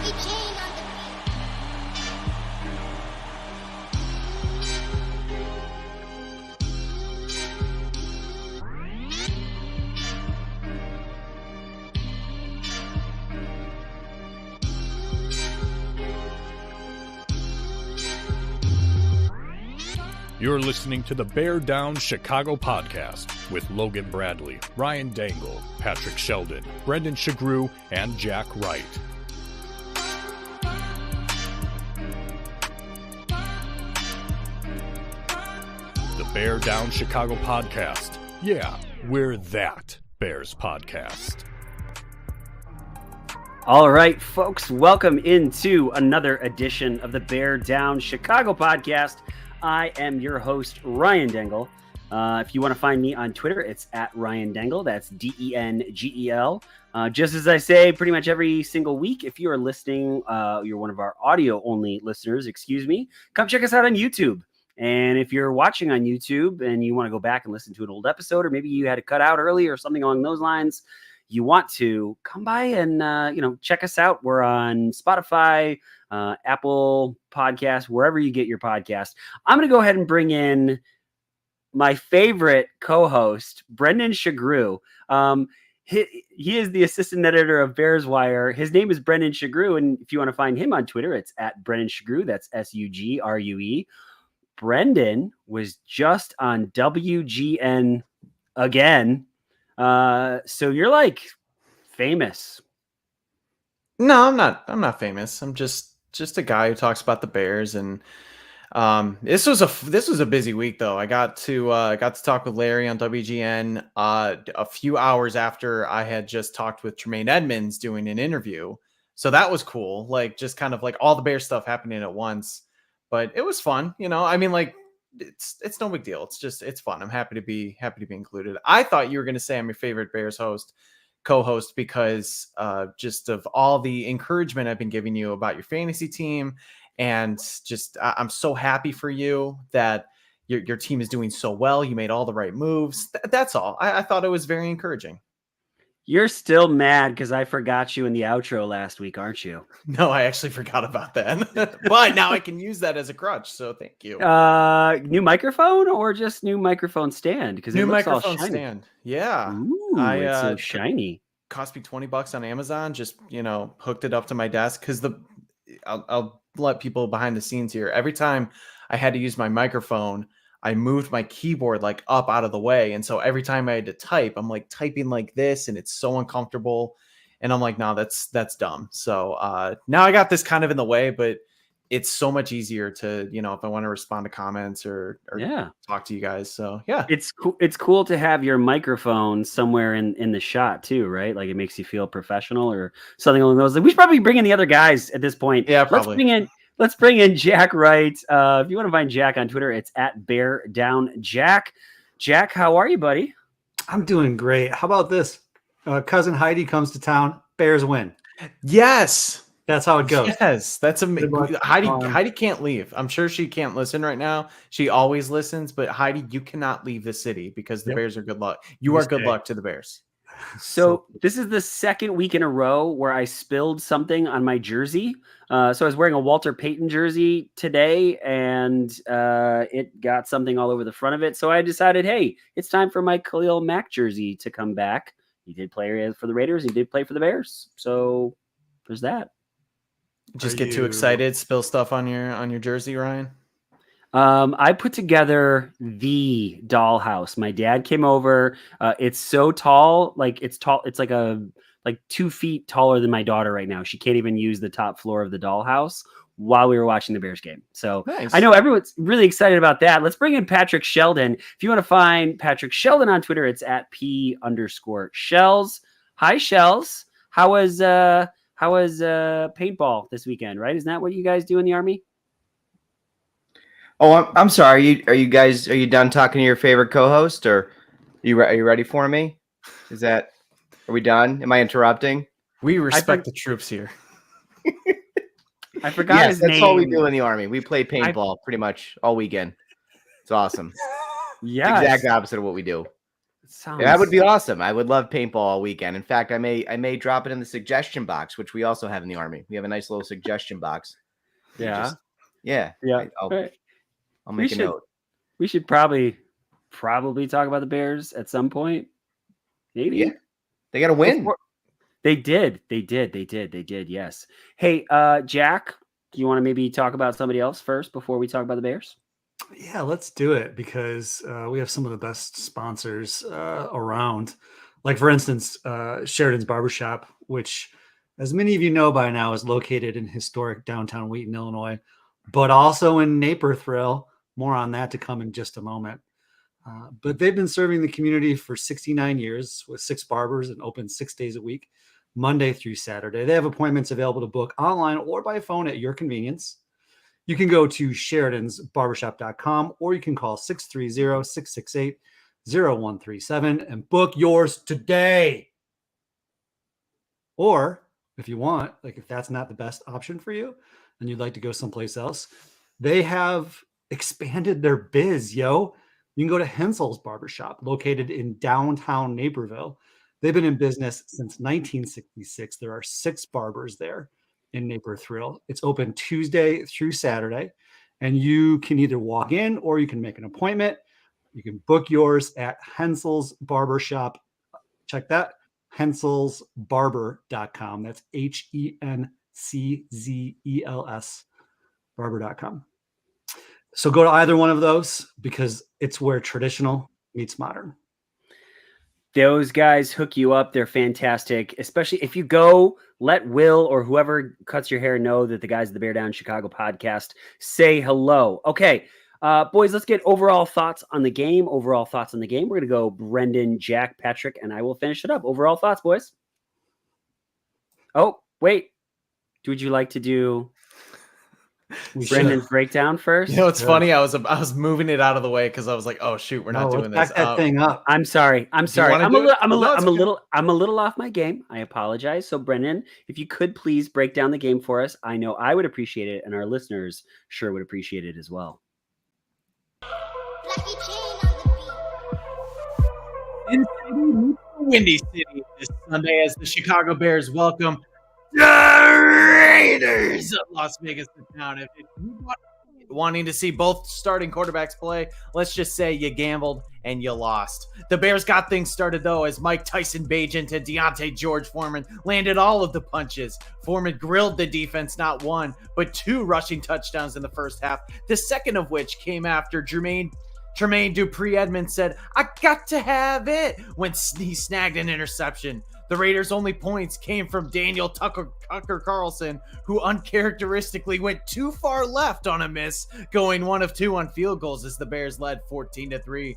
You're listening to the Bear Down Chicago podcast with Logan Bradley, Ryan Dangle, Patrick Sheldon, Brendan Shagrew, and Jack Wright. The Bear Down Chicago podcast. Yeah, we're that Bears podcast. All right, folks, welcome into another edition of the Bear Down Chicago podcast. I am your host, Ryan Dangle. If you want to find me on Twitter, it's at Ryan Dangle. That's D-E-N-G-E-L. Just as I say pretty much every single week, if you are listening, you're one of our audio-only listeners, come check us out on YouTube. And if you're watching on YouTube and you want to go back and listen to an old episode, or maybe you had to cut out early or something along those lines, you want to come by and check us out. We're on Spotify, Apple Podcasts, wherever you get your podcast. I'm going to go ahead and bring in my favorite co-host, Brendan Shagrew. He is the assistant editor of Bears Wire. His name is Brendan Shagrew, and if you want to find him on Twitter, it's at Brendan Shagrew. That's S-U-G-R-U-E. Brendan was just on WGN again. So you're like famous. No, I'm not famous. I'm just a guy who talks about the Bears. And this was a busy week though. I got to talk with Larry on WGN a few hours after I had just talked with Tremaine Edmonds doing an interview. So that was cool. Like just kind of like all the Bears stuff happening at once. But it was fun, I mean, like it's no big deal. It's fun. I'm happy to be included. I thought you were going to say I'm your favorite Bears co-host because just of all the encouragement I've been giving you about your fantasy team, and just I'm so happy for you that your team is doing so well. You made all the right moves. That's all. I thought it was very encouraging. You're still mad because I forgot you in the outro last week, aren't you? No, I actually forgot about that. But now I can use that as a crutch, so thank you. New microphone or just new microphone stand? Because new it looks microphone all shiny. Stand. Yeah. Ooh, it's so shiny. Cost me $20 on Amazon. Just hooked it up to my desk because I'll let people behind the scenes here. Every time I had to use my microphone, I moved my keyboard like up out of the way. And so every time I had to type, I'm like typing like this and it's so uncomfortable. And I'm like, no, that's dumb. So now I got this kind of in the way, but it's so much easier to, if I want to respond to comments or talk to you guys. So yeah, it's cool. It's cool to have your microphone somewhere in the shot too, right? Like it makes you feel professional or something along those lines. We should probably bring in the other guys at this point. Yeah, probably. Let's bring in Jack Wright. If you want to find Jack on Twitter, it's at Bear Down Jack. Jack, how are you, buddy? I'm doing great. How about this? Cousin Heidi comes to town. Bears win. Yes. That's how it goes. Yes. That's amazing. Heidi can't leave. I'm sure she can't listen right now. She always listens, but Heidi, you cannot leave the city because the Bears are good luck. You are good luck to the Bears. So this is the second week in a row where I spilled something on my jersey. So I was wearing a Walter Payton jersey today, and it got something all over the front of it. So I decided, hey, it's time for my Khalil Mack jersey to come back. He did play for the Raiders. He did play for the Bears. So there's that. Just get too excited, spill stuff on your jersey, Ryan? I put together the dollhouse. My dad came over. It's so tall, it's tall. It's like 2 feet taller than my daughter right now. She can't even use the top floor of the dollhouse while we were watching the Bears game. So nice. I know everyone's really excited about that. Let's bring in Patrick Sheldon. If you want to find Patrick Sheldon on Twitter, it's at P_Shells. Hi, Shells. How was paintball this weekend? Right? Isn't that what you guys do in the Army? Oh, I'm sorry. Are you done talking to your favorite co-host, or are you ready for me? Are we done? Am I interrupting? We respect the troops here. I forgot his name. That's all we do in the Army. We play paintball pretty much all weekend. It's awesome. Yeah, exact opposite of what we do. That would be awesome. I would love paintball all weekend. In fact, I may drop it in the suggestion box, which we also have in the Army. We have a nice little suggestion box. Yeah. I'll make a note. We should probably talk about the Bears at some point. Maybe. Yeah. They got to win. They did. Yes. Hey, Jack, do you want to maybe talk about somebody else first before we talk about the Bears? Yeah, let's do it because we have some of the best sponsors around. Like, for instance, Sheridan's Barbershop, which, as many of you know by now, is located in historic downtown Wheaton, Illinois, but also in Naperville. More on that to come in just a moment. But they've been serving the community for 69 years with 6 barbers and open 6 days a week, Monday through Saturday. They have appointments available to book online or by phone at your convenience. You can go to Sheridan'sBarbershop.com or you can call 630-668-0137 and book yours today. Or if you want, like if that's not the best option for you and you'd like to go someplace else, they have expanded their biz, yo. You can go to Hensel's Barbershop, located in downtown Naperville. They've been in business since 1966. There are 6 barbers there in Naperville. It's open Tuesday through Saturday, and you can either walk in or you can make an appointment. You can book yours at Hensel's Barbershop. Check that, henselsbarber.com. That's HENCZELS barber.com. So go to either one of those because it's where traditional meets modern. Those guys hook you up. They're fantastic, especially if you go, let Will or whoever cuts your hair know that the guys at the Bear Down Chicago podcast say hello. Okay, boys, let's get overall thoughts on the game. We're going to go Brendan, Jack, Patrick, and I will finish it up. Overall thoughts, boys. Oh, wait. Would you like to do Brendan's breakdown first? You know, it's funny. I was moving it out of the way because I was like, "Oh shoot, we're not doing this." Back that thing up. I'm sorry. I'm a little off my game. I apologize. So, Brendan, if you could please break down the game for us, I know I would appreciate it, and our listeners sure would appreciate it as well. In Windy City this Sunday, as the Chicago Bears welcome the Raiders of Las Vegas to town. If you wanting to see both starting quarterbacks play, let's just say you gambled and you lost. The Bears got things started, though, as Mike Tyson Bagent and Deontay George Foreman landed all of the punches. Foreman grilled the defense not 1, but 2 rushing touchdowns in the first half, the second of which came after Tremaine Dupree-Edmonds said, "I got to have it," when he snagged an interception. The Raiders' only points came from Daniel Tucker Carlson, who uncharacteristically went too far left on a miss, going 1 of 2 on field goals as the Bears led 14-3.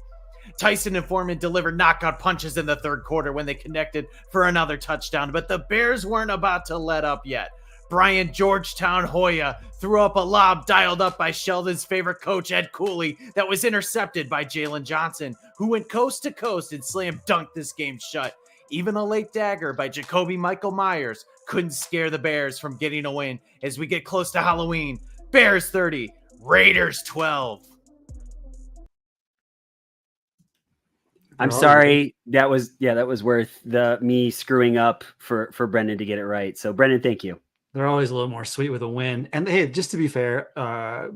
Tyson and Foreman delivered knockout punches in the third quarter when they connected for another touchdown, but the Bears weren't about to let up yet. Brian Georgetown Hoya threw up a lob dialed up by Sheldon's favorite coach, Ed Cooley, that was intercepted by Jalen Johnson, who went coast to coast and slam dunked this game shut. Even a late dagger by Jacoby Michael Myers couldn't scare the Bears from getting a win as we get close to Halloween. Bears 30, Raiders 12. I'm sorry. That was worth me screwing up for Brendan to get it right. So Brendan, thank you. They're always a little more sweet with a win. And hey, just to be fair,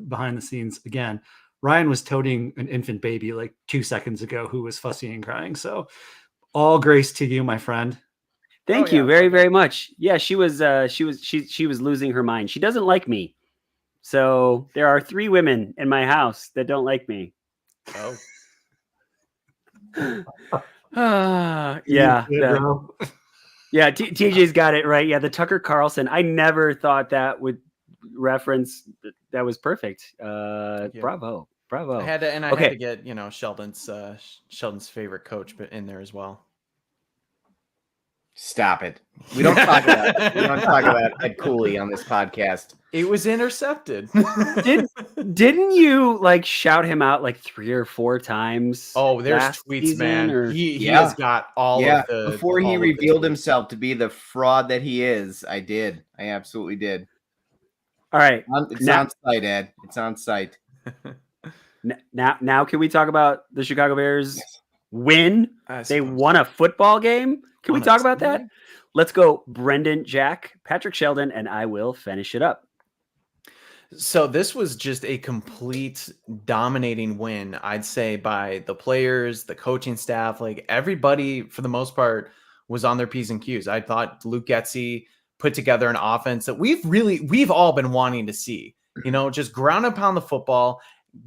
behind the scenes again, Ryan was toting an infant baby like 2 seconds ago who was fussy and crying. So all grace to you, my friend. Thank you very, very much. Yeah, she was losing her mind. She doesn't like me. So there are 3 women in my house that don't like me. Oh. Yeah. Yeah, TJ's got it right. Yeah, the Tucker Carlson. I never thought that would reference. That was perfect. Bravo. I had to get Sheldon's favorite coach, but in there as well. Stop it. We don't talk about Ed Cooley on this podcast. It was intercepted. Didn't you like shout him out like 3 or 4 times? Oh, there's tweets, man. He has got all of the before he revealed himself to be the fraud that he is. I did. I absolutely did. All right. It's on site, Ed. It's on site. Now can we talk about the Chicago Bears win. They won a football game. Can we talk about that? Let's go, Brendan, Jack, Patrick Sheldon, and I will finish it up. So this was just a complete dominating win, I'd say, by the players, the coaching staff, like everybody for the most part was on their P's and Q's. I thought Luke Getsy put together an offense that we've all been wanting to see, just ground and pound the football,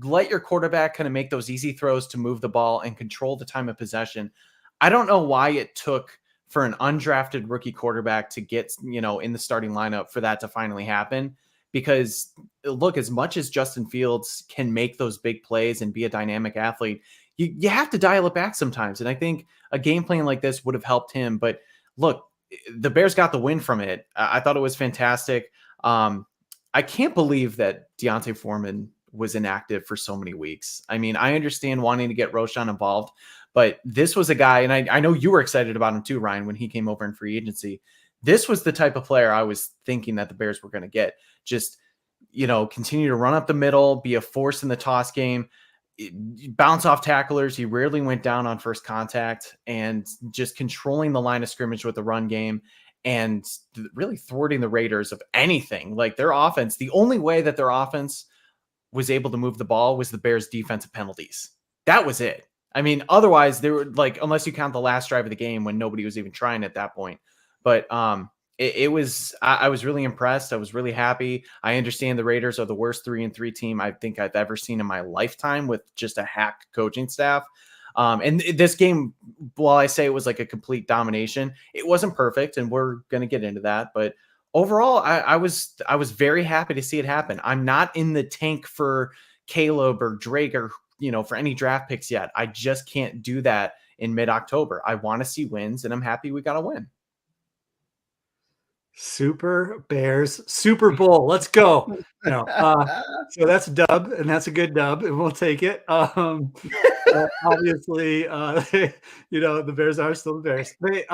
let your quarterback kind of make those easy throws to move the ball and control the time of possession. I don't know why it took for an undrafted rookie quarterback to get, in the starting lineup for that to finally happen. Because look, as much as Justin Fields can make those big plays and be a dynamic athlete, you have to dial it back sometimes. And I think a game plan like this would have helped him. But look, the Bears got the win from it. I thought it was fantastic. I can't believe that Deontay Foreman was inactive for so many weeks. I mean, I understand wanting to get Roschon involved, but this was a guy, and I know you were excited about him too, Ryan, when he came over in free agency. This was the type of player I was thinking that the Bears were going to get. Just, continue to run up the middle, be a force in the toss game, bounce off tacklers. He rarely went down on first contact, and just controlling the line of scrimmage with the run game and really thwarting the Raiders of anything. Like their offense, the only way that their offense was able to move the ball was the Bears' defensive penalties. That was it. I mean, otherwise they were like, unless you count the last drive of the game when nobody was even trying at that point. But I was really impressed. I was really happy. I understand the Raiders are the worst 3-3 team I think I've ever seen in my lifetime with just a hack coaching staff. And this game, while I say it was like a complete domination, it wasn't perfect, and we're going to get into that. But overall, I was very happy to see it happen. I'm not in the tank for Caleb or Drake or, for any draft picks yet. I just can't do that in mid-October. I want to see wins, and I'm happy we got a win. Super Bears Super Bowl. Let's go. So that's a dub, and that's a good dub, and we'll take it. Obviously, the Bears are still the Bears. They,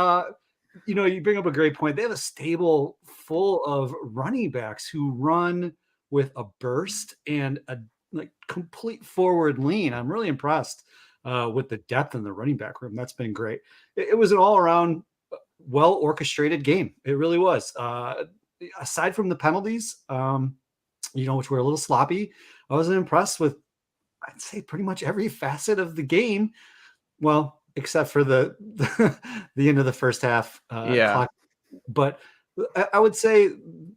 you bring up a great point. They have a stable full of running backs who run with a burst and a complete forward lean. I'm really impressed with the depth in the running back room. That's been great. It was an all around well orchestrated game. It really was. Aside from the penalties, which were a little sloppy, I was impressed with, I'd say, pretty much every facet of the game. Well, except for the end of the first half. Clock. But I would say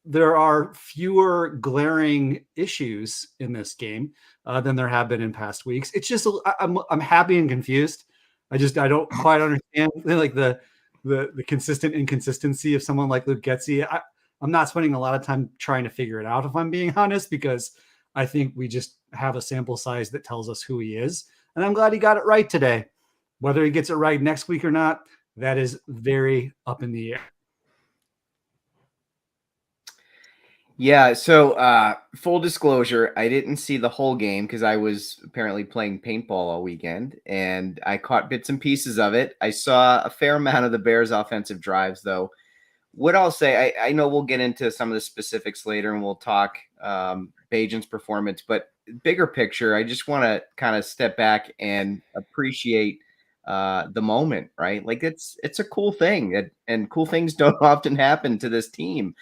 there are fewer glaring issues in this game than there have been in past weeks. It's just I'm happy and confused. I don't quite understand the consistent inconsistency of someone like Luke Getsy. I'm not spending a lot of time trying to figure it out, if I'm being honest, because I think we just have a sample size that tells us who he is. And I'm glad he got it right today. Whether he gets it right next week or not, that is very up in the air. Yeah, so full disclosure, I didn't see the whole game because I was apparently playing paintball all weekend, and I caught bits and pieces of it. I saw a fair amount of the Bears' offensive drives, though. What I'll say, I know we'll get into some of the specifics later, and we'll talk Bajan's performance, but bigger picture, I just want to kind of step back and appreciate the moment, right? Like it's a cool thing, and cool things don't often happen to this team.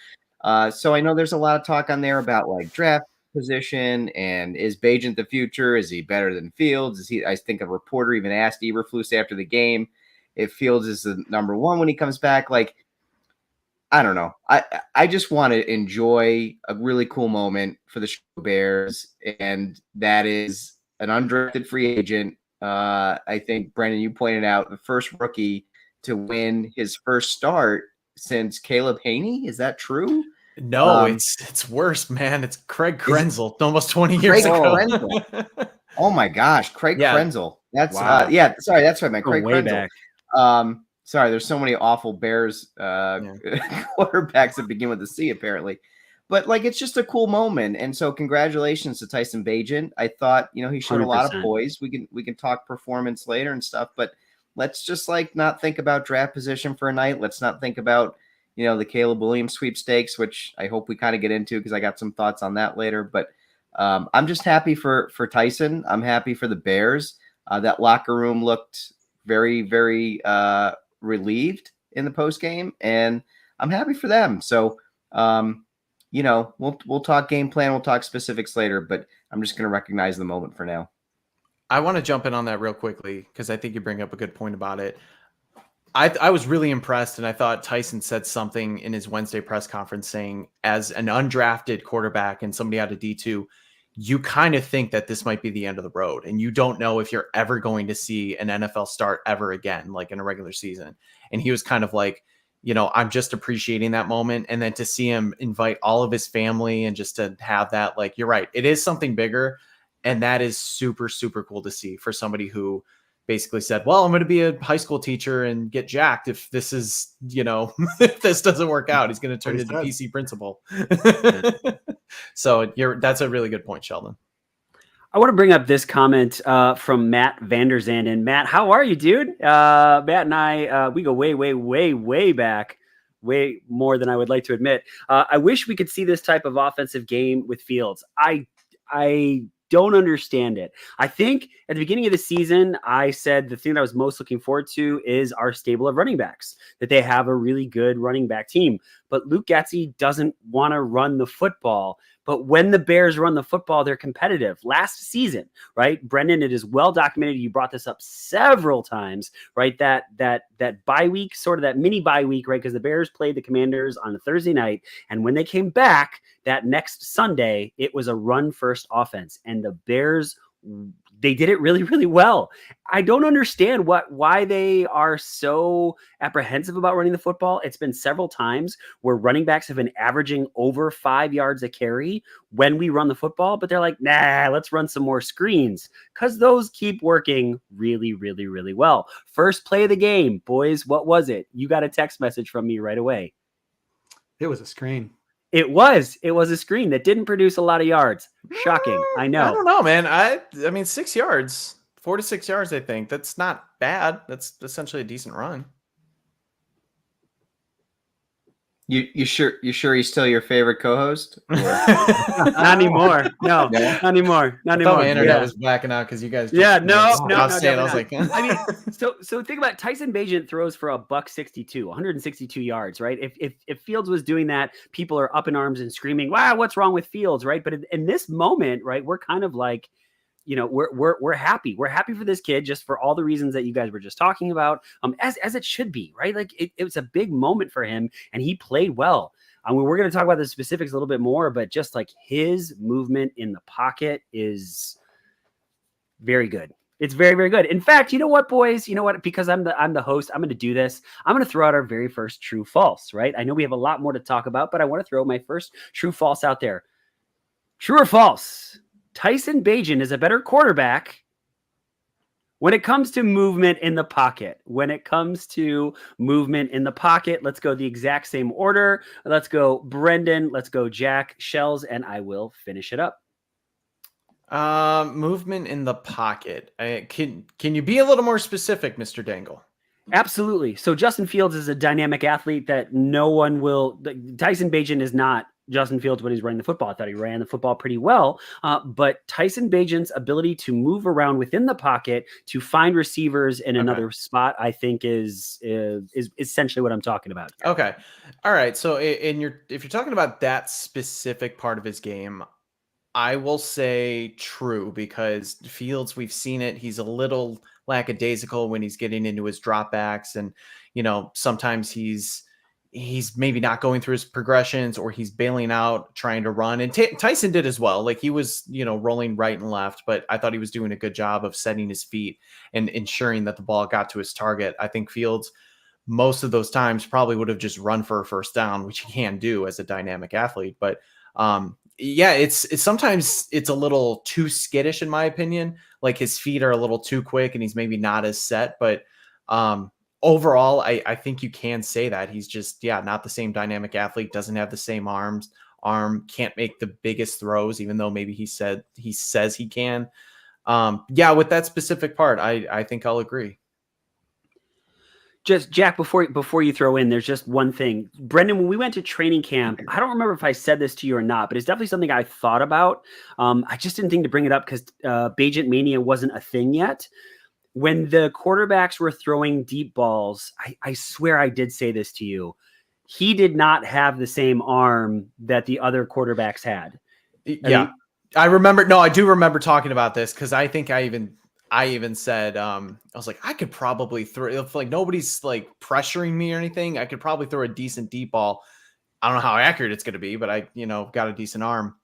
So I know there's a lot of talk on there about like draft position and is Bagent the future? Is he better than Fields? I think a reporter even asked Eberflus after the game if Fields is the number one when he comes back. Like, I don't know. I just want to enjoy a really cool moment for the Chicago Bears, and that is an undrafted free agent. I think, Brendan, you pointed out the first rookie to win his first start since Caleb Haney. Is that true? No, it's worse, man. It's Craig Krenzel, almost 20 years ago. Oh my gosh, Craig Krenzel. That's wow. Sorry, that's what I meant. Craig way Krenzel. Back. Sorry, there's so many awful Bears quarterbacks that begin with a C, apparently. But like, it's just a cool moment, and so congratulations to Tyson Bagent. I thought he showed 100%. A lot of poise. We can talk performance later and stuff, but let's just not think about draft position for a night. Let's not think about the Caleb Williams sweepstakes, which I hope we kind of get into because I got some thoughts on that later. But I'm just happy for Tyson. I'm happy for the Bears. That locker room looked very, very relieved in the post game, and I'm happy for them. So, we'll talk game plan, we'll talk specifics later, but I'm just going to recognize the moment for now. I want to jump in on that real quickly because I think you bring up a good point about it. I was really impressed, and I thought Tyson said something in his Wednesday press conference saying, as an undrafted quarterback and somebody out of D2, you kind of think that this might be the end of the road, and you don't know if you're ever going to see an NFL start ever again, like in a regular season. And he was kind of like, I'm just appreciating that moment. And then to see him invite all of his family and just to have that, like, you're right, it is something bigger. And that is super, super cool to see for somebody who basically said, well, I'm going to be a high school teacher and get jacked if this is, if this doesn't work out. He's going to turn into PC principal. So that's a really good point, Sheldon. I want to bring up this comment from Matt Vanderzanden. Matt, how are you, dude? Matt and I, we go way, way, way, way back, way more than I would like to admit. I wish we could see this type of offensive game with Fields. I don't understand it. I think at the beginning of the season, I said the thing that I was most looking forward to is our stable of running backs, that they have a really good running back team. But Luke Getsy doesn't want to run the football. But when the Bears run the football, they're competitive. Last season, right? Brendan, it is well documented. You brought this up several times, right? That bye week, sort of that mini bye week, right? Because the Bears played the Commanders on a Thursday night. And when they came back that next Sunday, it was a run-first offense. And the Bears, they did it really, really well. I don't understand why they are so apprehensive about running the football. It's been several times where running backs have been averaging over 5 yards a carry when we run the football, but they're like, nah, let's run some more screens because those keep working really, really, really well. First play of the game, boys, what was it? You got a text message from me right away. It was a screen. It was a screen that didn't produce a lot of yards. Shocking. I know. I don't know, man. I mean, 6 yards, 4 to 6 yards. I think that's not bad. That's essentially a decent run. You sure he's still your favorite co-host? Not anymore. No, not anymore. Not anymore. My internet was blacking out because you guys. No. I was like, I mean, so think about it. Tyson Bagent throws for $162, 162 yards, right? If Fields was doing that, people are up in arms and screaming, "Wow, what's wrong with Fields?" Right? But in this moment, right, we're kind of like, we're happy. We're happy for this kid just for all the reasons that you guys were just talking about, as it should be, right? Like it was a big moment for him and he played well. I mean, we're going to talk about the specifics a little bit more, but just like his movement in the pocket is very good. It's very, very good. In fact, you know what, boys? You know what? Because I'm the host, I'm going to do this. I'm going to throw out our very first true false, right? I know we have a lot more to talk about, but I want to throw my first true false out there. True or false? Tyson Bagent is a better quarterback when it comes to movement in the pocket. Let's go the exact same order. Let's go Brendan. Let's go Jack, Shells, and I will finish it up. Movement in the pocket. Can you be a little more specific, Mr. Dangle? Absolutely. So Justin Fields is a dynamic athlete that no one will. Tyson Bagent is not Justin Fields when he's running the football. I thought he ran the football pretty well, but Tyson Bagent's ability to move around within the pocket to find receivers in another spot, I think is essentially what I'm talking about. Okay. All right. So if you're talking about that specific part of his game, I will say true, because Fields, we've seen it. He's a little lackadaisical when he's getting into his dropbacks, and sometimes he's maybe not going through his progressions, or he's bailing out trying to run. And Tyson did as well. Like he was, rolling right and left, but I thought he was doing a good job of setting his feet and ensuring that the ball got to his target. I think Fields, most of those times, probably would have just run for a first down, which he can do as a dynamic athlete. But yeah, it's sometimes it's a little too skittish in my opinion. Like his feet are a little too quick and he's maybe not as set, but overall, I think you can say that he's just, not the same dynamic athlete, doesn't have the same arm, can't make the biggest throws, even though maybe he says he can. With that specific part, I think I'll agree. Just Jack, before you throw in, there's just one thing. Brendan, when we went to training camp, I don't remember if I said this to you or not, but it's definitely something I thought about. I just didn't think to bring it up because Bagent Mania wasn't a thing yet. when the quarterbacks were throwing deep balls, I swear I did say this to you. He did not have the same arm that the other quarterbacks had. I remember. No, I do remember talking about this because I think I even said, I was like, I could probably throw, if like nobody's like pressuring me or anything, I could probably throw a decent deep ball. I don't know how accurate it's going to be, but I, got a decent arm.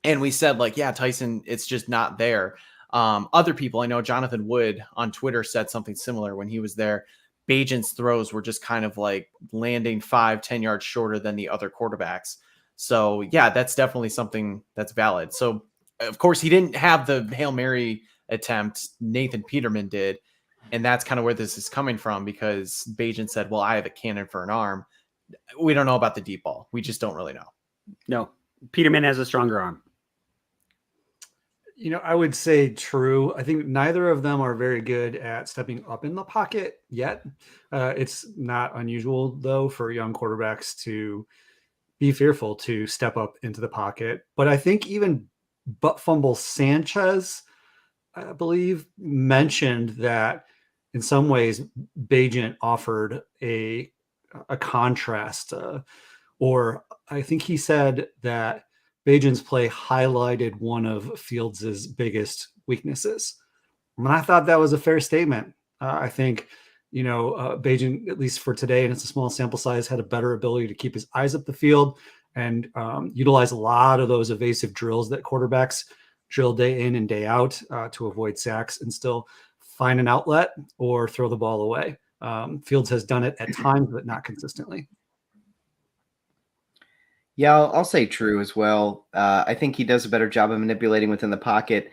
And we said like, yeah, Tyson, it's just not there. Other people, I know Jonathan Wood on Twitter said something similar when he was there. Bagent's throws were just kind of like landing 5-10 yards shorter than the other quarterbacks. So yeah, that's definitely something that's valid. So of course he didn't have the Hail Mary attempt. Nathan Peterman did. And that's kind of where this is coming from, because Bagent said, well, I have a cannon for an arm. We don't know about the deep ball. We just don't really know. No, Peterman has a stronger arm. I would say true. I think neither of them are very good at stepping up in the pocket yet. It's not unusual, though, for young quarterbacks to be fearful to step up into the pocket. But I think even Butt Fumble Sanchez, I believe, mentioned that in some ways Bagent offered a contrast, or I think he said that Bagent's play highlighted one of Fields' biggest weaknesses. And I thought that was a fair statement. I think, Bagent, at least for today, and it's a small sample size, had a better ability to keep his eyes up the field and utilize a lot of those evasive drills that quarterbacks drill day in and day out to avoid sacks and still find an outlet or throw the ball away. Fields has done it at times, but not consistently. Yeah, I'll say true as well. I think he does a better job of manipulating within the pocket,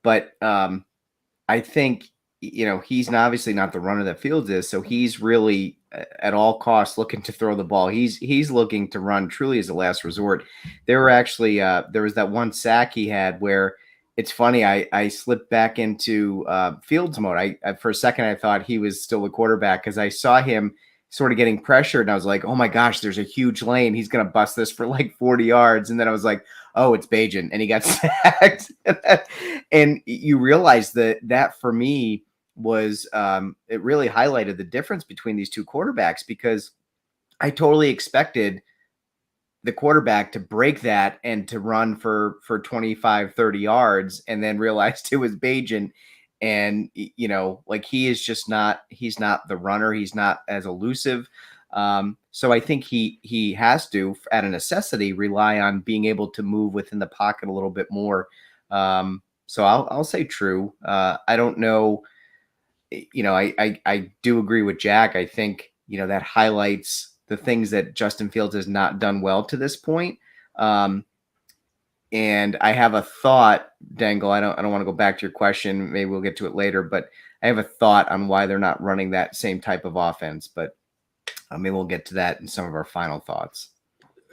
but I think, he's obviously not the runner that Fields is. So he's really at all costs looking to throw the ball. He's looking to run truly as a last resort. There was that one sack he had where it's funny. I slipped back into Fields mode. I for a second, I thought he was still the quarterback because I saw him sort of getting pressured, and I was like, oh my gosh, there's a huge lane. He's going to bust this for like 40 yards. And then I was like, oh, it's Bagent, and he got sacked. And you realize that for me was it really highlighted the difference between these two quarterbacks, because I totally expected the quarterback to break that and to run for 25, 30 yards, and then realized it was Bagent. And, like he's not the runner. He's not as elusive. So I think he has to, at a necessity, rely on being able to move within the pocket a little bit more. So I'll say true. I don't know. I do agree with Jack. I think, that highlights the things that Justin Fields has not done well to this point. And I have a thought, Dangle. I don't want to go back to your question. Maybe we'll get to it later, but I have a thought on why they're not running that same type of offense. But maybe we'll get to that in some of our final thoughts.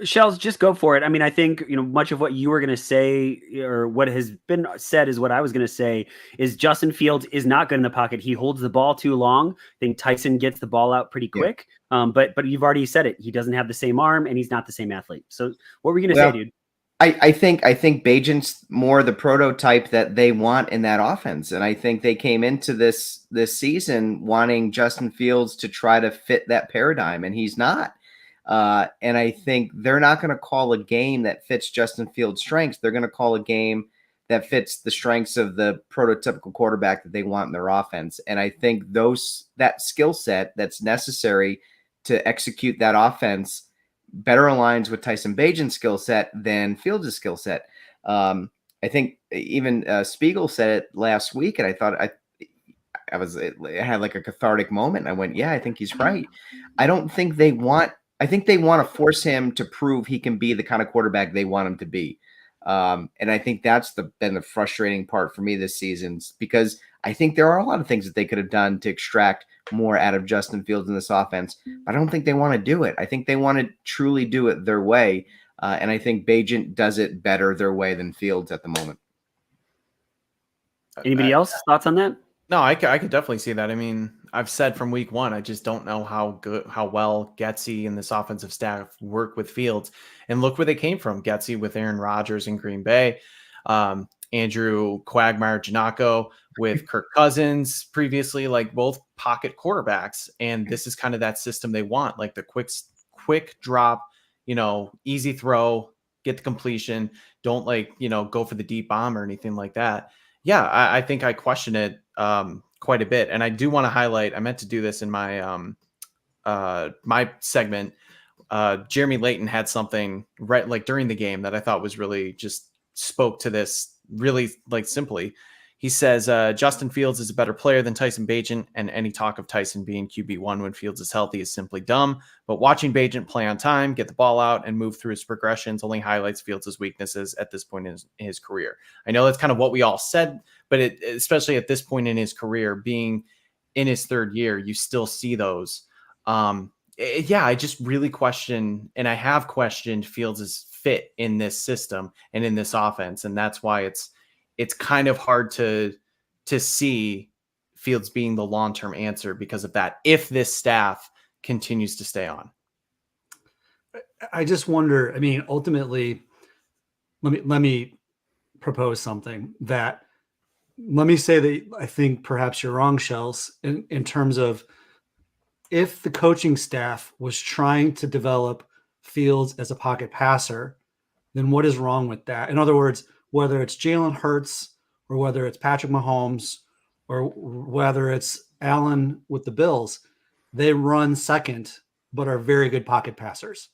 Shells, just go for it. I mean, I think, much of what you were going to say, or what has been said, is what I was going to say, is Justin Fields is not good in the pocket. He holds the ball too long. I think Tyson gets the ball out pretty quick. Yeah. But you've already said it. He doesn't have the same arm, and he's not the same athlete. So what were you going to say, dude? I think Bagent's more the prototype that they want in that offense. And I think they came into this season wanting Justin Fields to try to fit that paradigm, and he's not. And I think they're not going to call a game that fits Justin Fields' strengths. They're going to call a game that fits the strengths of the prototypical quarterback that they want in their offense. And I think that skill set that's necessary to execute that offense better aligns with Tyson Bagent's skill set than Fields' skill set. I think even Spiegel said it last week, and I thought I had like a cathartic moment. I went, yeah, I think he's right. I think they want to force him to prove he can be the kind of quarterback they want him to be. And I think that's been the frustrating part for me this season, because I think there are a lot of things that they could have done to extract more out of Justin Fields in this offense, but I don't think they want to do it. I think they want to truly do it their way. And I think Bagent does it better their way than Fields at the moment. Anybody else thoughts on that? No, I could definitely see that. I mean, I've said from week one, I just don't know how well Getsy and this offensive staff work with Fields. And look where they came from. Getsy with Aaron Rodgers in Green Bay. Andrew Quagmire Janako with Kirk Cousins previously, like both pocket quarterbacks. And this is kind of that system they want, like the quick drop, easy throw, get the completion. Don't go for the deep bomb or anything like that. Yeah, I think I question it quite a bit. And I do want to highlight, I meant to do this in my my segment. Jeremy Layton had something right like during the game that I thought was really just spoke to this really simply. He says Justin Fields is a better player than Tyson Bagent, and any talk of Tyson being QB1 when Fields is healthy is simply dumb. But watching Bagent play on time, get the ball out, and move through his progressions only highlights Fields' weaknesses at this point in his career. I know that's kind of what we all said, but especially at this point in his career, being in his third year, you still see those. I just really question, and I have questioned Fields' fit in this system and in this offense, and that's why it's kind of hard to see Fields being the long-term answer because of that, if this staff continues to stay on. I just wonder, I mean, ultimately, let me propose something that, let me say that I think perhaps you're wrong, Shells, in terms of if the coaching staff was trying to develop Fields as a pocket passer, then what is wrong with that? In other words, whether it's Jalen Hurts or whether it's Patrick Mahomes or whether it's Allen with the Bills, they run second but are very good pocket passers.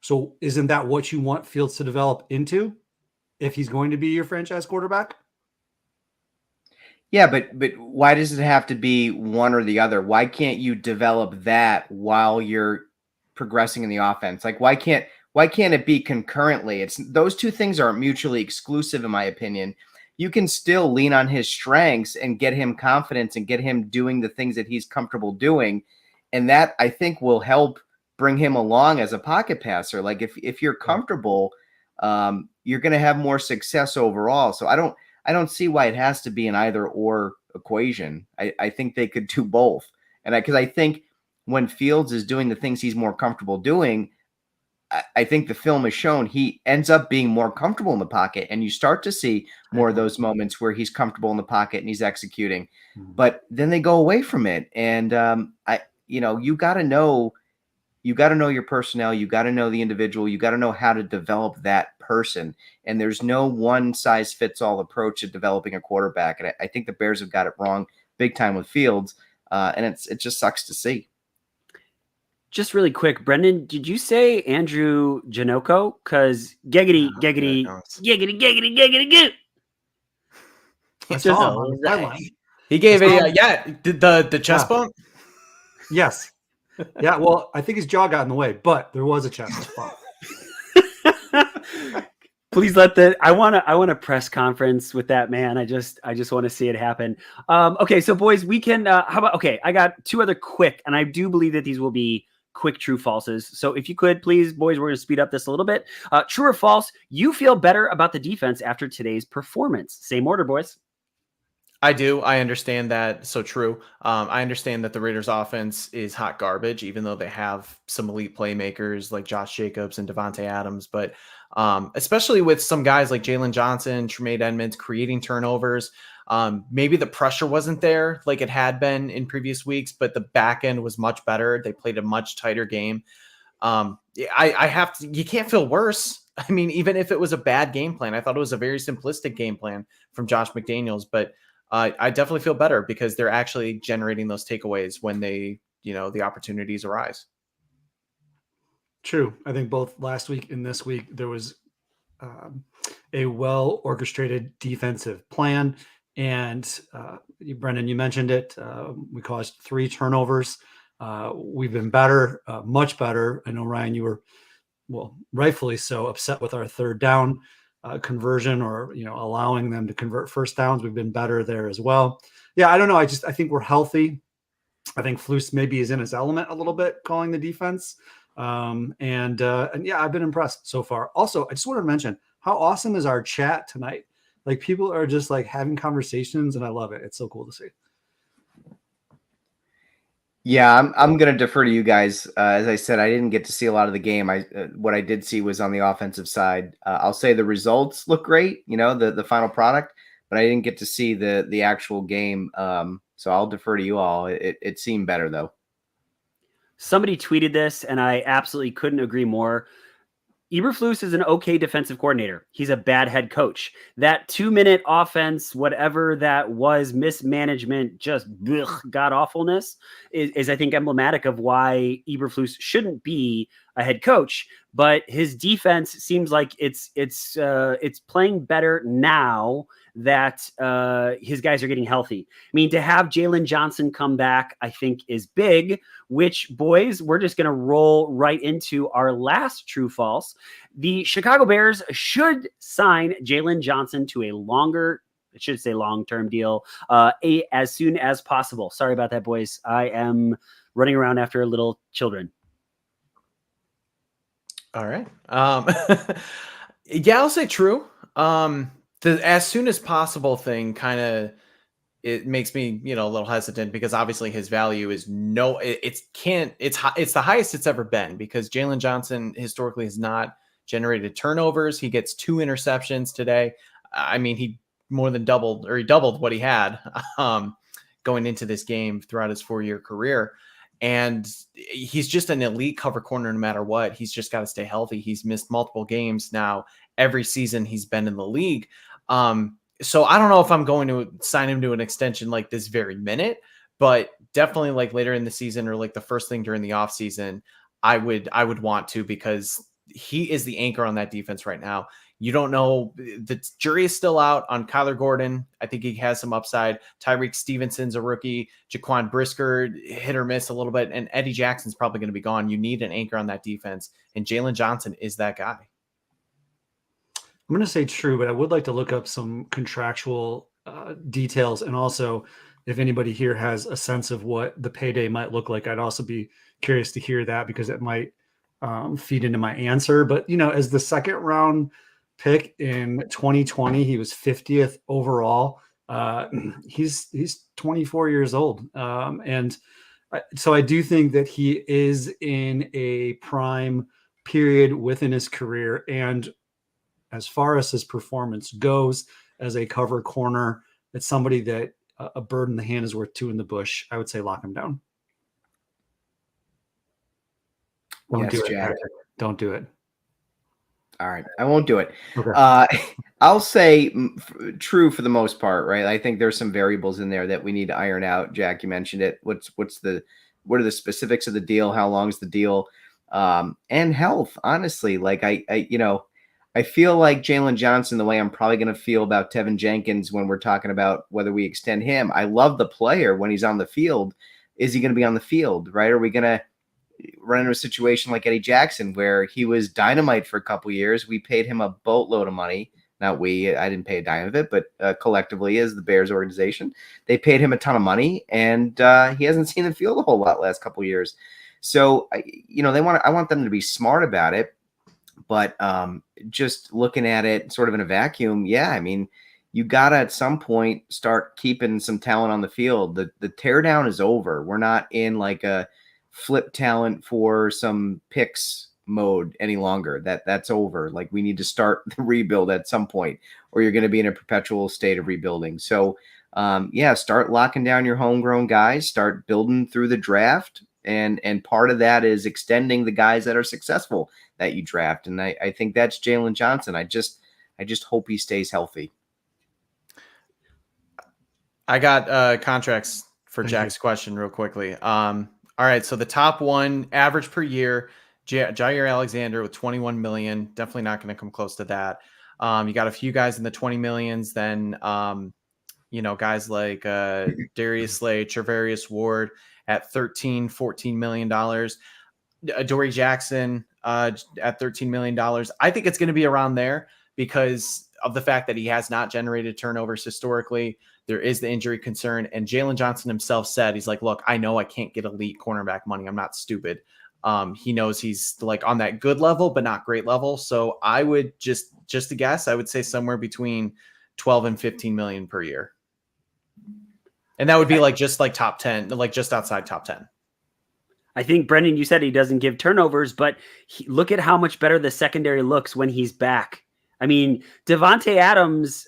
So isn't that what you want Fields to develop into if he's going to be your franchise quarterback? Yeah, but why does it have to be one or the other? Why can't you develop that while you're progressing in the offense? Like why can't it be concurrently? It's those two things aren't mutually exclusive, in my opinion. You can still lean on his strengths and get him confidence and get him doing the things that he's comfortable doing. And that I think will help bring him along as a pocket passer. Like if you're comfortable, you're going to have more success overall. So I don't see why it has to be an either or equation. I think they could do both. And because I think when Fields is doing the things he's more comfortable doing, I think the film has shown he ends up being more comfortable in the pocket, and you start to see more of those moments where he's comfortable in the pocket and he's executing, but then they go away from it. And you got to know your personnel, you got to know the individual, you got to know how to develop that person. And there's no one size fits all approach to developing a quarterback. And I think the Bears have got it wrong big time with Fields, and it just sucks to see. Just really quick, Brendan, did you say Andrew Janoko? Because giggity, goo. I saw him on the sideline. He gave the chest bump. Yes. Yeah. Well, I think his jaw got in the way, but there was a chest bump. Please I want a press conference with that man. I just want to see it happen. Okay. So boys, we can, I got two other quick, and I do believe that these will be quick true falses. So if you could please, boys, we're going to speed up this a little bit. True or false, you feel better about the defense after today's performance. Same order, boys. I do. I understand that. So true. I understand that the Raiders offense is hot garbage, even though they have some elite playmakers like Josh Jacobs and Devontae Adams. But especially with some guys like Jalen Johnson, Tremaine Edmonds creating turnovers, maybe the pressure wasn't there like it had been in previous weeks, but the back end was much better. They played a much tighter game. You can't feel worse. I mean, even if it was a bad game plan, I thought it was a very simplistic game plan from Josh McDaniels, but I definitely feel better because they're actually generating those takeaways when the opportunities arise. True. I think both last week and this week, there was a well-orchestrated defensive plan. And Brendan, you mentioned it. We caused 3 turnovers. We've been better, much better. I know, Ryan, you were, rightfully so, upset with our third down conversion, or allowing them to convert first downs. We've been better there as well. Yeah, I don't know. I think we're healthy. I think Flus maybe is in his element a little bit, calling the defense. And yeah, I've been impressed so far. Also, I just wanted to mention how awesome is our chat tonight. Like, people are just like having conversations, and I love it. It's so cool to see. Yeah, I'm going to defer to you guys. As I said, I didn't get to see a lot of the game. What I did see was on the offensive side. I'll say the results look great, the final product, but I didn't get to see the actual game. So I'll defer to you all. It seemed better though. Somebody tweeted this, and I absolutely couldn't agree more. Eberflus is an okay defensive coordinator. He's a bad head coach. That 2-minute offense, whatever that was, mismanagement, just god awfulness, is I think emblematic of why Eberflus shouldn't be a head coach. But his defense seems like it's playing better now that his guys are getting healthy. I mean, to have Jalen Johnson come back, I think is big. Which, boys, we're just going to roll right into our last true false. The Chicago Bears should sign Jalen Johnson to a long-term deal as soon as possible. Sorry about that, boys. I am running around after little children. All right. Yeah, I'll say true. The as soon as possible thing kind of, it makes me, a little hesitant because obviously his value is it's the highest it's ever been because Jalen Johnson historically has not generated turnovers. He gets 2 interceptions today. I mean, he doubled what he had going into this game throughout his 4-year career. And he's just an elite cover corner no matter what. He's just got to stay healthy. He's missed multiple games now every season he's been in the league. So I don't know if I'm going to sign him to an extension like this very minute, but definitely like later in the season or like the first thing during the off season, I would want to, because he is the anchor on that defense right now. You don't know, the jury is still out on Kyler Gordon. I think he has some upside. Tyreek Stevenson's a rookie. Jaquan Brisker hit or miss a little bit, and Eddie Jackson's probably going to be gone. You need an anchor on that defense, and Jalen Johnson is that guy. I'm going to say true, but I would like to look up some contractual details. And also, if anybody here has a sense of what the payday might look like, I'd also be curious to hear that because it might feed into my answer. But, as the second round pick in 2020, he was 50th overall. He's 24 years old. So I do think that he is in a prime period within his career. And as far as his performance goes as a cover corner, it's somebody that a bird in the hand is worth 2 in the bush. I would say lock him down. Don't do it, Patrick. Don't do it. All right. I won't do it. Okay. I'll say true for the most part, right? I think there's some variables in there that we need to iron out. Jack, you mentioned it. What are the specifics of the deal? How long is the deal? And health, honestly, like I feel like Jalen Johnson, the way I'm probably going to feel about Tevin Jenkins when we're talking about whether we extend him. I love the player when he's on the field. Is he going to be on the field, right? Are we going to run into a situation like Eddie Jackson where he was dynamite for a couple years? We paid him a boatload of money. Not we, I didn't pay a dime of it, but collectively as the Bears organization, they paid him a ton of money, and he hasn't seen the field a whole lot last couple years. So, I want them to be smart about it. But just looking at it sort of in a vacuum, yeah, I mean, you got to at some point start keeping some talent on the field. The teardown is over. We're not in like a flip talent for some picks mode any longer. That's over. Like, we need to start the rebuild at some point, or you're going to be in a perpetual state of rebuilding. So, start locking down your homegrown guys, start building through the draft. And part of that is extending the guys that are successful that you draft. And I think that's Jalen Johnson. I just hope he stays healthy. I got contracts for Jack's question real quickly. All right. So the top one average per year, Jair Alexander with 21 million, definitely not going to come close to that. You got a few guys in the 20 millions, then, guys like Darius Slay, Travarius Ward at $13-14 million. Adoree Jackson at $13 million. I think it's going to be around there because of the fact that he has not generated turnovers historically. There is the injury concern. And Jalen Johnson himself said, he's like, look, I know I can't get elite cornerback money. I'm not stupid. He knows he's like on that good level, but not great level. So I would just to guess, I would say somewhere between 12 and 15 million per year. And that would be like just like top 10, like just outside top 10. I think, Brendan, you said he doesn't give turnovers, but look at how much better the secondary looks when he's back. I mean, Devontae Adams,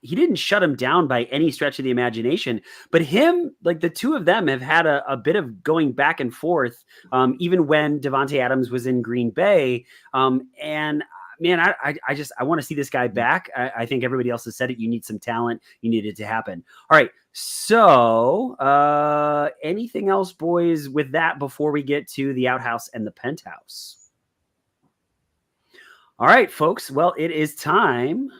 he didn't shut him down by any stretch of the imagination, but him, like the two of them have had a bit of going back and forth, even when Devontae Adams was in Green Bay. And man, I want to see this guy back. I think everybody else has said it. You need some talent. You need it to happen. All right. So anything else, boys, with that before we get to the outhouse and the penthouse? All right, folks. Well, it is time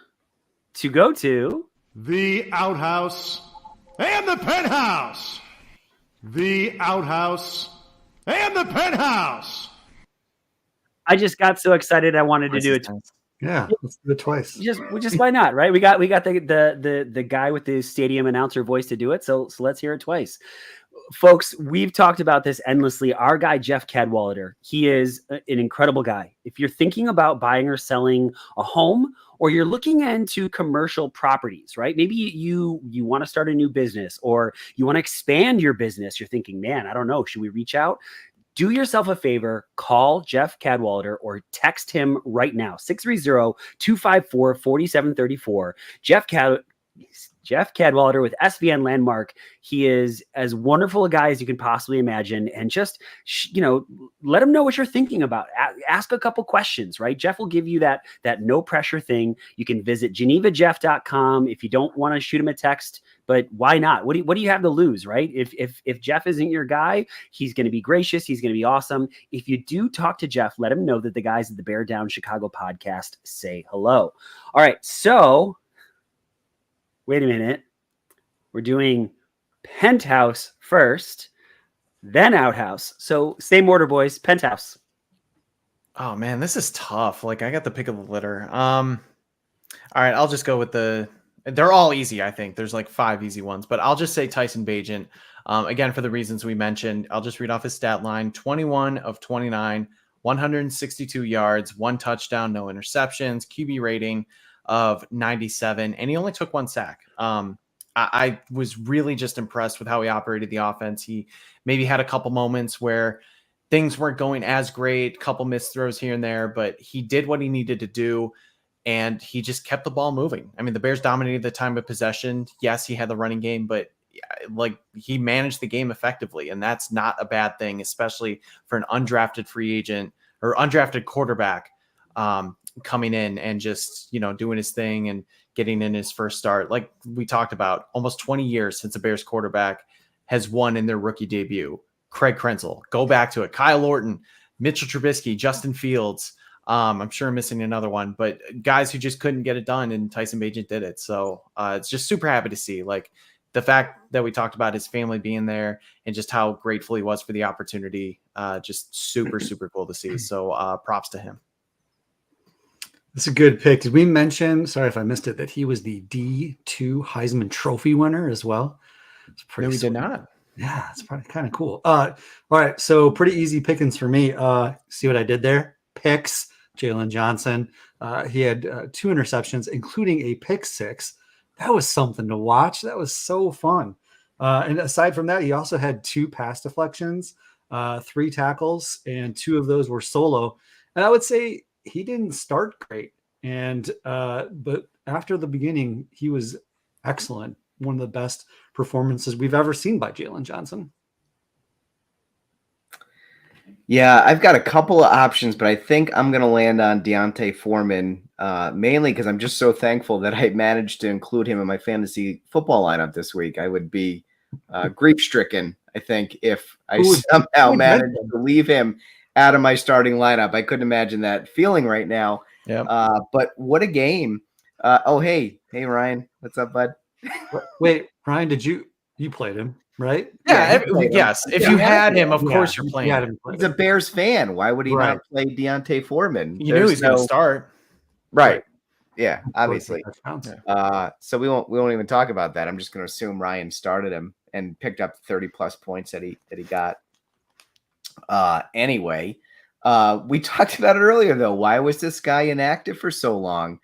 to go to the outhouse and the penthouse. The outhouse and the penthouse. I just got so excited I wanted to do it. Yeah, let's do it twice. Just why not, right? We got the guy with the stadium announcer voice to do it, so let's hear it twice. Folks, we've talked about this endlessly. Our guy, Jeff Cadwallader, he is an incredible guy. If you're thinking about buying or selling a home, or you're looking into commercial properties, right? Maybe you want to start a new business, or you want to expand your business. You're thinking, man, I don't know, should we reach out? Do yourself a favor, call Jeff Cadwallader or text him right now, 630-254-4734. Jeff Cadwallader with SVN Landmark. He is as wonderful a guy as you can possibly imagine. And just, let him know what you're thinking about. Ask a couple questions, right? Jeff will give you that no pressure thing. You can visit genevajeff.com if you don't want to shoot him a text, but why not? What do you have to lose, right? If Jeff isn't your guy, he's going to be gracious. He's going to be awesome. If you do talk to Jeff, let him know that the guys at the Bear Down Chicago podcast say hello. All right. So wait a minute. We're doing penthouse first, then outhouse. So same order, boys. Penthouse. Oh man, this is tough. Like I got the pick of the litter. All right, I'll just go with they're all easy, I think. There's like 5 easy ones, but I'll just say Tyson Bagent. Again, for the reasons we mentioned, I'll just read off his stat line: 21 of 29, 162 yards, 1 touchdown, no interceptions, QB rating of 97, and he only took 1 sack. I was really just impressed with how he operated the offense. He maybe had a couple moments where things weren't going as great, couple missed throws here and there, but he did what he needed to do, and he just kept the ball moving. I mean, the Bears dominated the time of possession. Yes, he had the running game, but like he managed the game effectively, and that's not a bad thing, especially for an undrafted free agent or undrafted quarterback coming in and just, doing his thing and getting in his first start. Like we talked about, almost 20 years since a Bears quarterback has won in their rookie debut. Craig Krenzel, go back to it. Kyle Orton, Mitchell Trubisky, Justin Fields. I'm sure I'm missing another one, but guys who just couldn't get it done, and Tyson Bagent did it. So it's just super happy to see, like, the fact that we talked about his family being there and just how grateful he was for the opportunity. Just super, super cool to see. So props to him. That's a good pick. Did we mention, sorry if I missed it, that he was the D2 Heisman Trophy winner as well? No, we did not. Yeah, it's probably kind of cool. All right, so pretty easy pickings for me. See what I did there? Picks, Jalen Johnson. He had 2 interceptions, including a pick 6. That was something to watch. That was so fun. And aside from that, he also had 2 pass deflections, 3 tackles, and 2 of those were solo. And I would say he didn't start great. And but after the beginning, he was excellent. One of the best performances we've ever seen by Jalen Johnson. Yeah, I've got a couple of options, but I think I'm going to land on Deontay Foreman, mainly because I'm just so thankful that I managed to include him in my fantasy football lineup this week. I would be grief-stricken, I think, if I somehow managed to leave him out of my starting lineup. I couldn't imagine that feeling right now. Yep. But what a game. Hey, Ryan. What's up, bud? Wait, Ryan, you played him, right? Yeah, yes. If you had him, of course you're playing him. He's a Bears fan. Why would he not play Deontay Foreman? You knew he's going to start. Right. Yeah, obviously. So we won't even talk about that. I'm just going to assume Ryan started him and picked up 30+ points that he got. Anyway, we talked about it earlier, though. Why was this guy inactive for so long?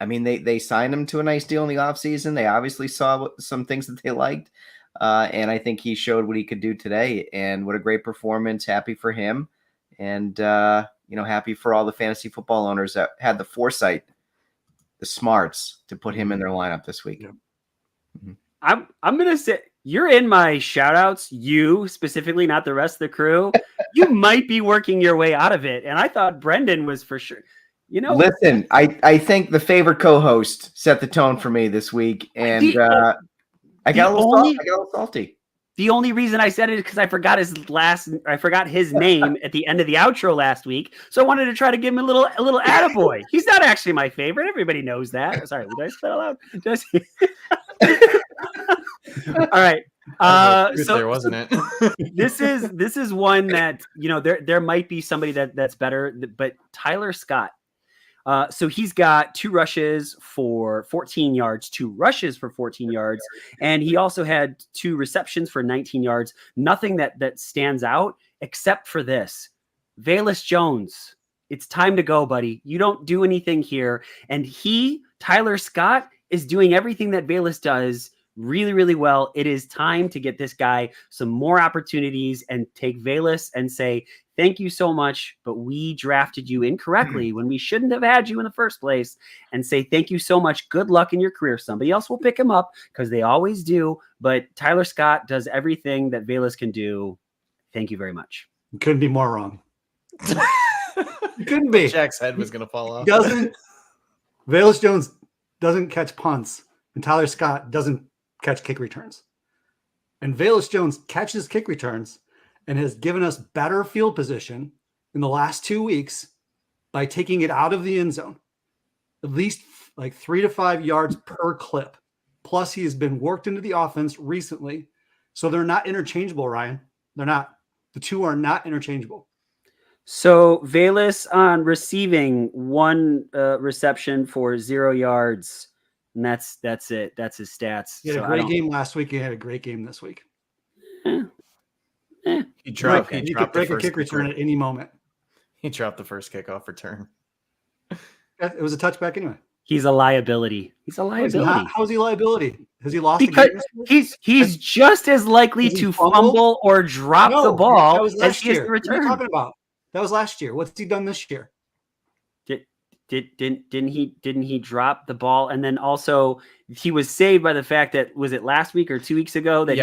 I mean, they signed him to a nice deal in the offseason. They obviously saw some things that they liked. And I think he showed what he could do today. And what a great performance. Happy for him. And, happy for all the fantasy football owners that had the foresight, the smarts to put him in their lineup this week. Yeah. I'm going to say you're in my shout outs, you specifically, not the rest of the crew. You might be working your way out of it. And I thought Brendan was for sure. Listen, I think the favorite co-host set the tone for me this week. And I got a little salty. The only reason I said it is because I forgot his name at the end of the outro last week. So I wanted to try to give him a little attaboy. He's not actually my favorite. Everybody knows that. Sorry, did I spell out? All right. So there wasn't it. this is one that there might be somebody that's better, but Tyler Scott. So he's got 2 rushes for 14 yards, 2 rushes for 14 yards, and he also had 2 receptions for 19 yards. Nothing that stands out except for this. Velus Jones, it's time to go, buddy. You don't do anything here. And Tyler Scott, is doing everything that Velus does really, really well. It is time to get this guy some more opportunities and take Velus and say, thank you so much, but we drafted you incorrectly when we shouldn't have had you in the first place, and say, thank you so much. Good luck in your career. Somebody else will pick him up because they always do. But Tyler Scott does everything that Velus can do. Thank you very much. You couldn't be more wrong. You couldn't be. Jack's head was going to fall off. Velus Jones doesn't catch punts, and Tyler Scott doesn't catch kick returns. And Velus Jones catches kick returns and has given us better field position in the last 2 weeks by taking it out of the end zone, at least like 3 to 5 yards per clip. Plus, he has been worked into the offense recently. So they're not interchangeable, Ryan. They're not. The two are not interchangeable. So Velus on receiving 1 reception for 0 yards. And that's it. That's his stats. He had a great game last week. He had a great game this week. He dropped a kick return at any moment. He dropped the first kickoff return. It was a touchback anyway. He's a liability. How's he liability? Has he lost? Because he's just as likely to fumble or drop the ball as he is to return. What are you talking about? That was last year. What's he done this year? Didn't he drop the ball? And then also he was saved by the fact that, was it last week or 2 weeks ago that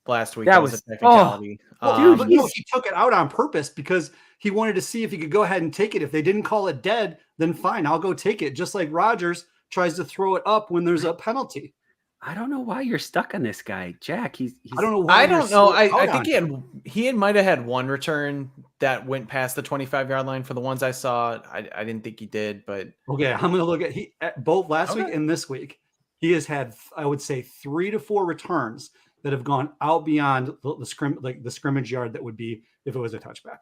last week that was a technicality. He took it out on purpose because he wanted to see if he could go ahead and take it. If they didn't call it dead, then fine, I'll go take it. Just like Rodgers tries to throw it up when there's a penalty. I don't know why you're stuck on this guy, Jack. I don't know why. I don't know. I think he might have had 1 return that went past the 25-yard line for the ones I saw. I didn't think he did, but okay. I'm going to look at both last week and this week. He has had, I would say, 3 to 4 returns that have gone out beyond the scrimmage yard that would be if it was a touchback.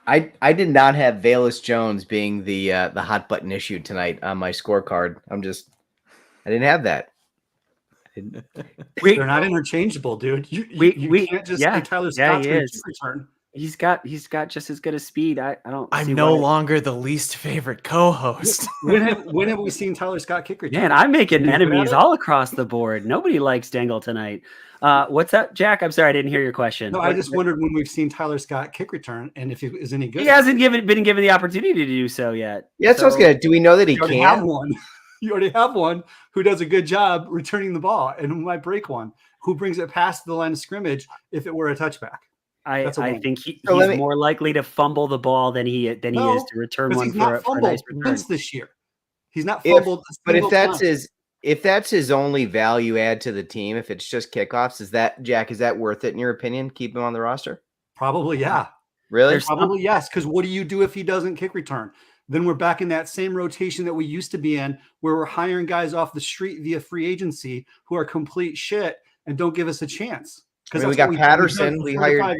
I did not have Velus Jones being the hot button issue tonight on my scorecard. I didn't have that. They're not interchangeable, dude. You can't just say Tyler Scott's return. He's got just as good a speed. I'm no longer the least favorite co-host. When have we seen Tyler Scott kick return? Man, I'm making enemies all across the board. Nobody likes Dangle tonight. What's up, Jack? I'm sorry, I didn't hear your question. No, I just wondered when we've seen Tyler Scott kick return and if he is any good. He hasn't been given the opportunity to do so yet. Yeah, that's what I was gonna. Do we know that he can? Have one. You already have one who does a good job returning the ball, and who might break one, who brings it past the line of scrimmage if it were a touchback. I think he's more likely to fumble the ball than he is to return one for a nice return. This year, he's not fumbled. But if that's his only value add to the team, if it's just kickoffs, is that worth it in your opinion? Keep him on the roster? Probably, yeah. Really? Probably yes. Because what do you do if he doesn't kick return? Then we're back in that same rotation that we used to be in, where we're hiring guys off the street via free agency who are complete shit and don't give us a chance. Because we got Patterson. We hired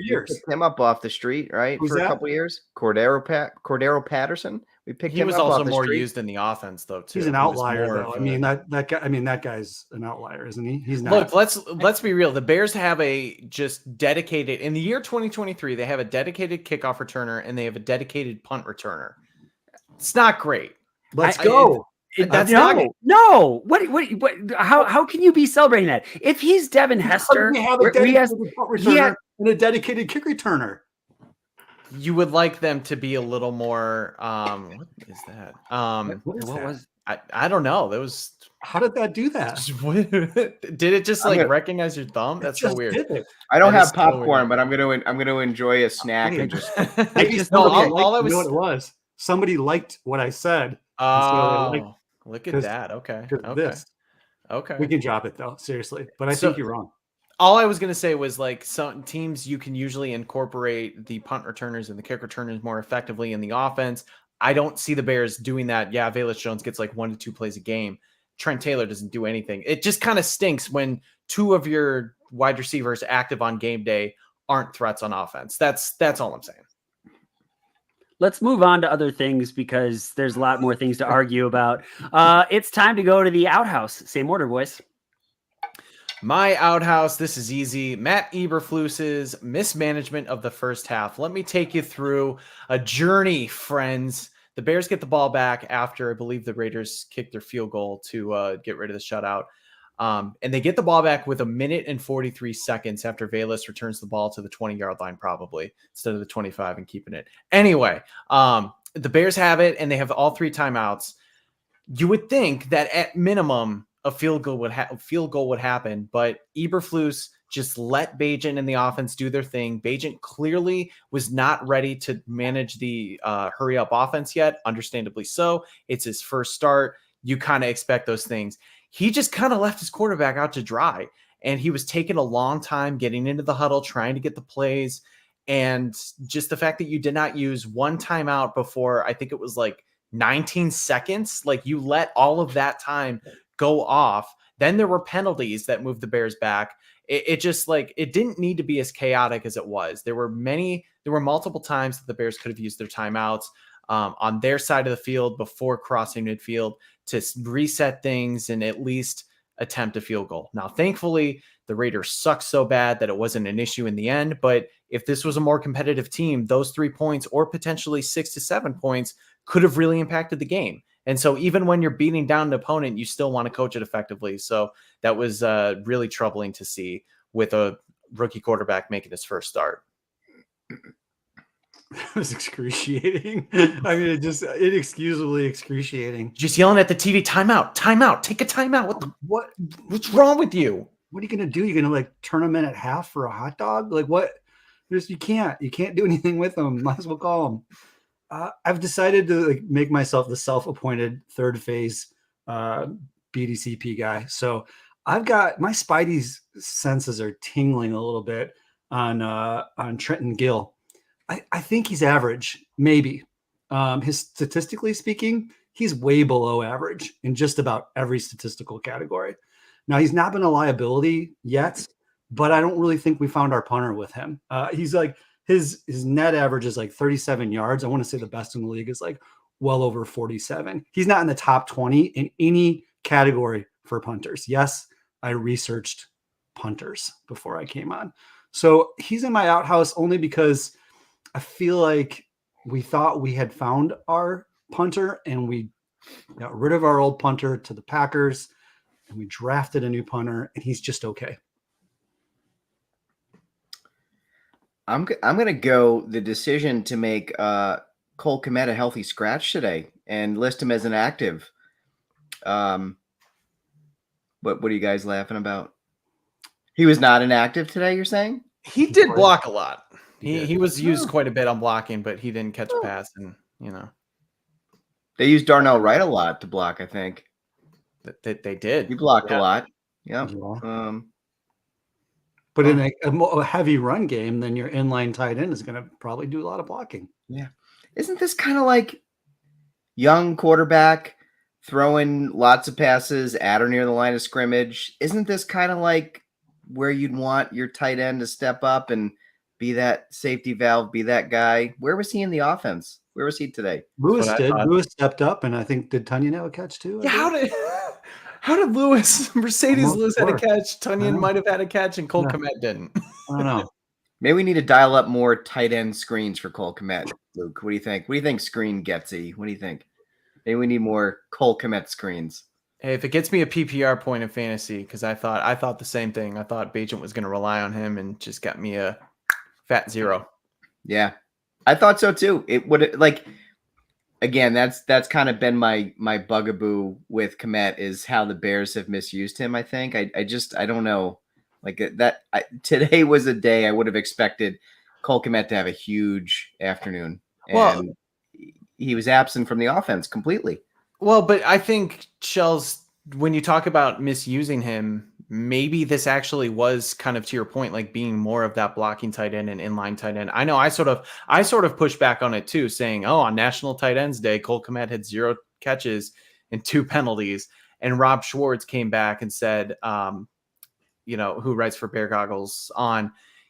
him up off the street, right? For a couple of years. Cordero Patterson. We picked him up. He was also more used in the offense, though. Too. He's an outlier, though. That guy's an outlier, isn't he? He's not. Look, let's be real. The Bears have a just dedicated in the year 2023. They have a dedicated kickoff returner and they have a dedicated punt returner. It's not great. Let's go. That's no. What? How can you be celebrating that? If he's Devin Hester, we have a dedicated punt returner and a dedicated kick returner. You would like them to be a little more. What is that? What was? I don't know. That was. How did that do that? Did it just recognize your thumb? That's so weird. I don't have popcorn, but I'm gonna enjoy a snack and just. All I was. You know what it was? Somebody liked what I said. Oh, look at that. Okay. Okay. We can drop it though, seriously. But I think you're wrong. All I was going to say was like some teams you can usually incorporate the punt returners and the kick returners more effectively in the offense. I don't see the Bears doing that. Yeah, Velus Jones gets like 1 to 2 plays a game. Trent Taylor doesn't do anything. It just kind of stinks when 2 of your wide receivers active on game day aren't threats on offense. That's all I'm saying. Let's move on to other things because there's a lot more things to argue about. It's time to go to the outhouse. Same order, boys. My outhouse, this is easy. Matt Eberflus's mismanagement of the first half. Let me take you through a journey, friends. The Bears get the ball back after, I believe, the Raiders kicked their field goal to get rid of the shutout. And they get the ball back with 1 minute and 43 seconds after Velus returns the ball to the 20-yard line, probably, instead of the 25 and keeping it. Anyway, the Bears have it, and they have all 3 timeouts. You would think that at minimum, a field goal would happen, but Eberflus just let Bagent and the offense do their thing. Bagent clearly was not ready to manage the hurry up offense yet. Understandably so. It's his first start. You kind of expect those things. He just kind of left his quarterback out to dry, and he was taking a long time getting into the huddle, trying to get the plays. And just the fact that you did not use 1 timeout before, I think it was like 19 seconds, like you let all of that time go off. Then there were penalties that moved the Bears back. It just like, it didn't need to be as chaotic as it was. There were multiple times that the Bears could have used their timeouts on their side of the field before crossing midfield to reset things and at least attempt a field goal. Now, thankfully, the Raiders suck so bad that it wasn't an issue in the end. But if this was a more competitive team, those 3 points or potentially 6 to 7 points could have really impacted the game. And so even when you're beating down an opponent, you still want to coach it effectively. So that was really troubling to see with a rookie quarterback making his first start. It was excruciating. I mean, inexcusably excruciating. Just yelling at the TV, timeout, take a timeout. What's wrong with you? What are you going to do? You're going to like turn them in at half for a hot dog? Like what? You can't do anything with them. Might as well call them. I've decided to make myself the self-appointed third phase BDCP guy. So I've got my Spidey's senses are tingling a little bit on Trenton Gill. I think he's average, maybe. His statistically speaking, he's way below average in just about every statistical category. Now he's not been a liability yet, but I don't really think we found our punter with him. He's like his net average is like 37 yards. I want to say the best in the league is like well over 47. He's not in the top 20 in any category for punters. Yes, I researched punters before I came on. So he's in my outhouse only because I feel like we thought we had found our punter and we got rid of our old punter to the Packers and we drafted a new punter and he's just okay. I'm going to go the decision to make Cole Kmet a healthy scratch today and list him as an active. What are you guys laughing about? He was not an active today, you're saying? He did block a lot. He was used quite a bit on blocking, but he didn't catch a pass. And, they used Darnell Wright a lot to block, I think. They did. He blocked a lot. Yeah. But in a heavy run game, then your inline tight end is going to probably do a lot of blocking. Yeah. Isn't this kind of like young quarterback throwing lots of passes at or near the line of scrimmage? Isn't this kind of like where you'd want your tight end to step up and be that safety valve, be that guy? Where was he in the offense? Where was he today? Lewis did. Lewis stepped up, and I think did Tunyon have a catch too? Yeah, how did Lewis? Mercedes Lewis had a catch. Tunyon might have had a catch, and Cole Kmet didn't. I don't know. Maybe we need to dial up more tight end screens for Cole Kmet. Luke, what do you think? What do you think, Screen Getsy? What do you think? Maybe we need more Cole Kmet screens. Hey, if it gets me a PPR point in fantasy, because I thought the same thing. I thought Bajent was going to rely on him and just got me a fat 0. Yeah, I thought so too. It would again. That's kind of been my bugaboo with Kmet is how the Bears have misused him. I think I don't know. Like today was a day I would have expected Cole Kmet to have a huge afternoon, and he was absent from the offense completely. Well, but I think Shells, when you talk about misusing him, maybe this actually was kind of to your point, like being more of that blocking tight end and inline tight end. I know I sort of pushed back on it too, saying, oh, on National Tight Ends Day, Cole Kmet had 0 catches and 2 penalties. And Rob Schwartz came back and said, who writes for Bear Goggles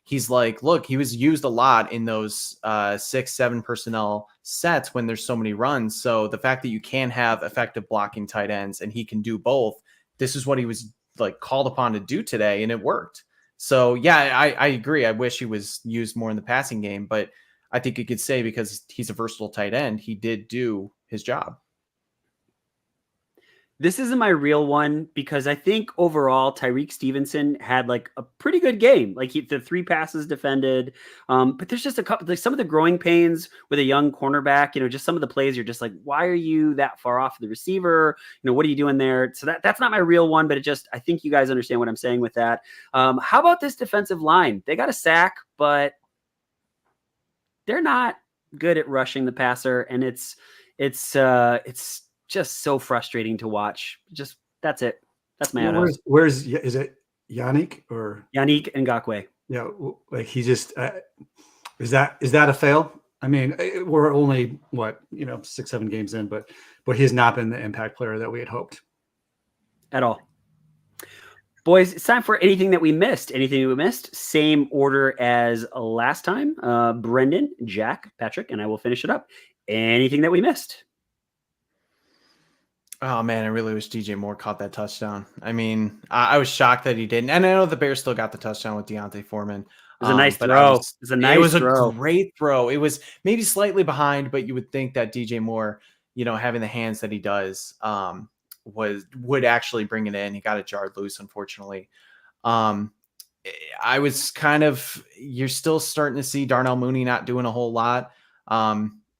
he's like, look, he was used a lot in those 6-7 personnel sets when there's so many runs. So the fact that you can have effective blocking tight ends and he can do both, this is what he was like called upon to do today, and it worked. So yeah, I agree. I wish he was used more in the passing game, but I think you could say because he's a versatile tight end, he did do his job. This isn't my real one because I think overall Tyreek Stevenson had like a pretty good game. Like the 3 passes defended, but there's just a couple, like some of the growing pains with a young cornerback. Just some of the plays you're just like, why are you that far off the receiver? What are you doing there? So that's not my real one, but I think you guys understand what I'm saying with that. How about this defensive line? They got a sack, but they're not good at rushing the passer, and it's just so frustrating to watch. That's it. That's my outhouse. Where's is it Yannick or Yannick Ngakoue? Yeah, like he just is that a fail? I mean, we're only 6-7 games in, but he has not been the impact player that we had hoped at all. Boys, it's time for anything that we missed. Anything we missed, same order as last time. Brendan, Jack, Patrick, and I will finish it up. Anything that we missed? Oh man, I really wish DJ Moore caught that touchdown. I mean, I was shocked that he didn't. And I know the Bears still got the touchdown with Deontay Foreman. It was a nice throw. It was a great throw. It was maybe slightly behind, but you would think that DJ Moore, having the hands that he does, would actually bring it in. He got it jarred loose, unfortunately. I was you're still starting to see Darnell Mooney not doing a whole lot.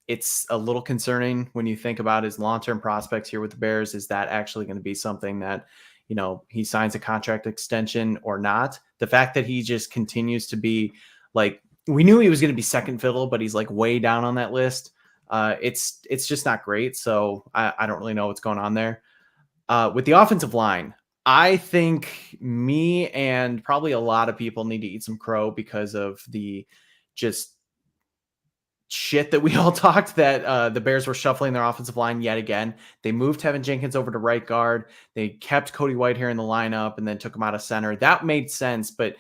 It's a little concerning when you think about his long-term prospects here with the Bears. Is that actually going to be something that, he signs a contract extension or not? The fact that he just continues to be like, we knew he was going to be second fiddle, but he's like way down on that list. It's just not great. So I don't really know what's going on there. With the offensive line, I think me and probably a lot of people need to eat some crow because of the just shit that we all talked that the Bears were shuffling their offensive line yet again. They moved Tevin Jenkins over to right guard. They kept Cody Whitehair in the lineup and then took him out of center. That made sense, but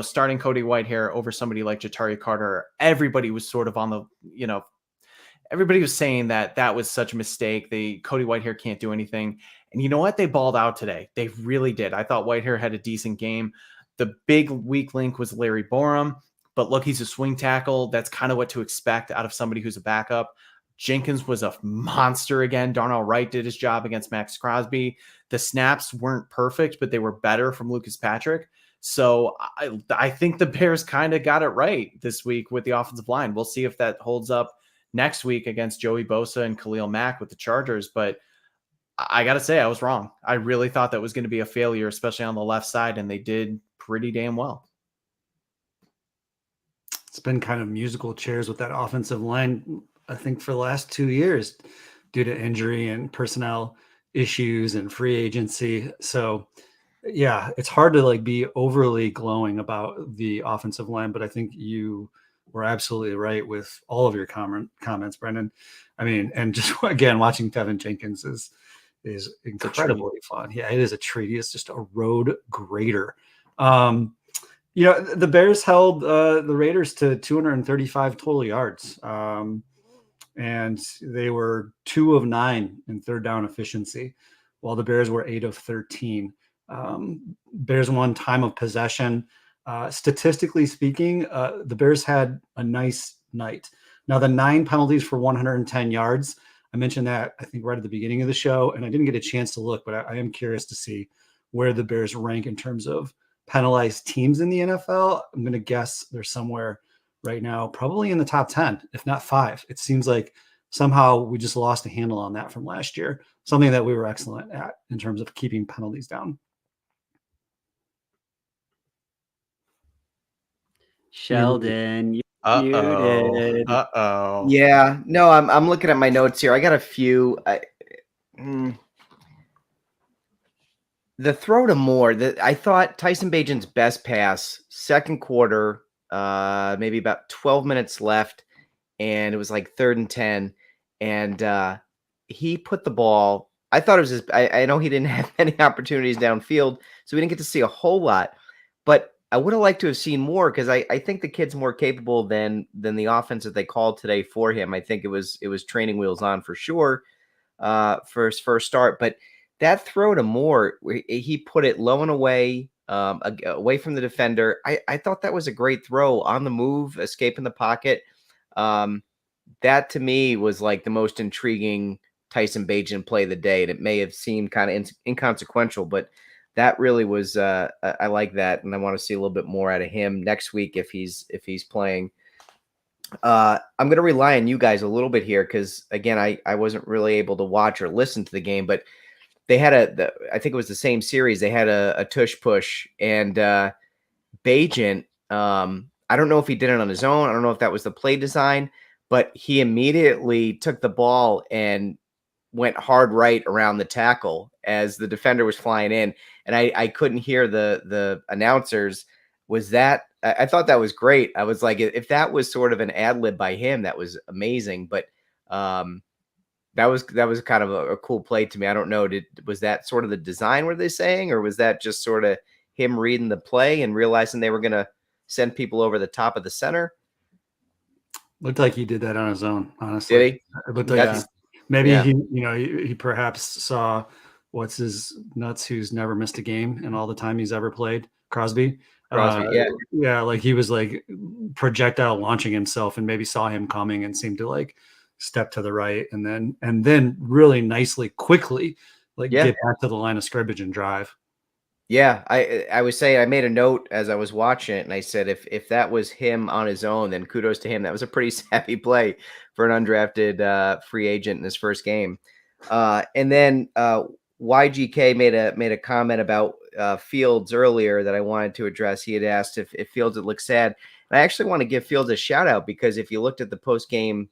starting Cody Whitehair over somebody like Ja'Tari Carter, everybody was sort of on the, everybody was saying that was such a mistake. Cody Whitehair can't do anything. And you know what? They balled out today. They really did. I thought Whitehair had a decent game. The big weak link was Larry Borum. But look, he's a swing tackle. That's kind of what to expect out of somebody who's a backup. Jenkins was a monster again. Darnell Wright did his job against Max Crosby. The snaps weren't perfect, but they were better from Lucas Patrick. So I think the Bears kind of got it right this week with the offensive line. We'll see if that holds up next week against Joey Bosa and Khalil Mack with the Chargers. But I got to say, I was wrong. I really thought that was going to be a failure, especially on the left side, and they did pretty damn well. It's been kind of musical chairs with that offensive line, I think, for the last 2 years due to injury and personnel issues and free agency. So, yeah, it's hard to be overly glowing about the offensive line, but I think you were absolutely right with all of your comments, Brendan. I mean, and just again, watching Tevin Jenkins is incredibly fun. Yeah, it is a treat. It's just a road grader. The Bears held the Raiders to 235 total yards, and they were 2 of 9 in third down efficiency, while the Bears were 8 of 13. Bears won time of possession. Statistically speaking, the Bears had a nice night. Now, the 9 penalties for 110 yards, I mentioned that, I think, right at the beginning of the show, and I didn't get a chance to look, but I am curious to see where the Bears rank in terms of penalized teams in the NFL. I'm going to guess they're somewhere right now, probably in the top 10, if not 5. It seems like somehow we just lost a handle on that from last year, something that we were excellent at in terms of keeping penalties down. Sheldon, you Uh-oh. muted. Uh-oh. Yeah, no, I'm looking at my notes here. I got a few. The throw to Moore, I thought Tyson Bagent's best pass, second quarter, maybe about 12 minutes left, and it was like 3rd and 10, and he put the ball. I thought it was I know he didn't have any opportunities downfield, so we didn't get to see a whole lot, but I would have liked to have seen more because I think the kid's more capable than the offense that they called today for him. I think it was training wheels on for sure for his first start, but that throw to Moore, he put it low and away, away from the defender. I thought that was a great throw on the move, escaping the pocket. That to me was like the most intriguing Tyson Bagent play of the day. And it may have seemed kind of inconsequential, but that really was, I like that. And I want to see a little bit more out of him next week if he's playing. I'm going to rely on you guys a little bit here because, again, I wasn't really able to watch or listen to the game, but they had I think it was the same series. They had a tush push, and Bagent, I don't know if he did it on his own. I don't know if that was the play design, but he immediately took the ball and went hard right around the tackle as the defender was flying in. And I couldn't hear the announcers. Was that, I thought that was great. I was like, if that was sort of an ad lib by him, that was amazing. But that was kind of a cool play to me. I don't know. Was that sort of the design, were they saying, or was that just sort of him reading the play and realizing they were going to send people over the top of the center? Looked like he did that on his own, honestly. Did he? It looked like maybe he perhaps saw what's his nuts who's never missed a game in all the time he's ever played, Crosby. Yeah, like he was like projectile launching himself and maybe saw him coming and seemed to like step to the right and then really nicely, quickly get back to the line of scrimmage and drive. Yeah, I was saying, I made a note as I was watching it, and I said if that was him on his own, then kudos to him. That was a pretty savvy play for an undrafted free agent in his first game. And then YGK made a comment about Fields earlier that I wanted to address. He had asked if Fields had looked sad. And I actually want to give Fields a shout out because if you looked at the post-game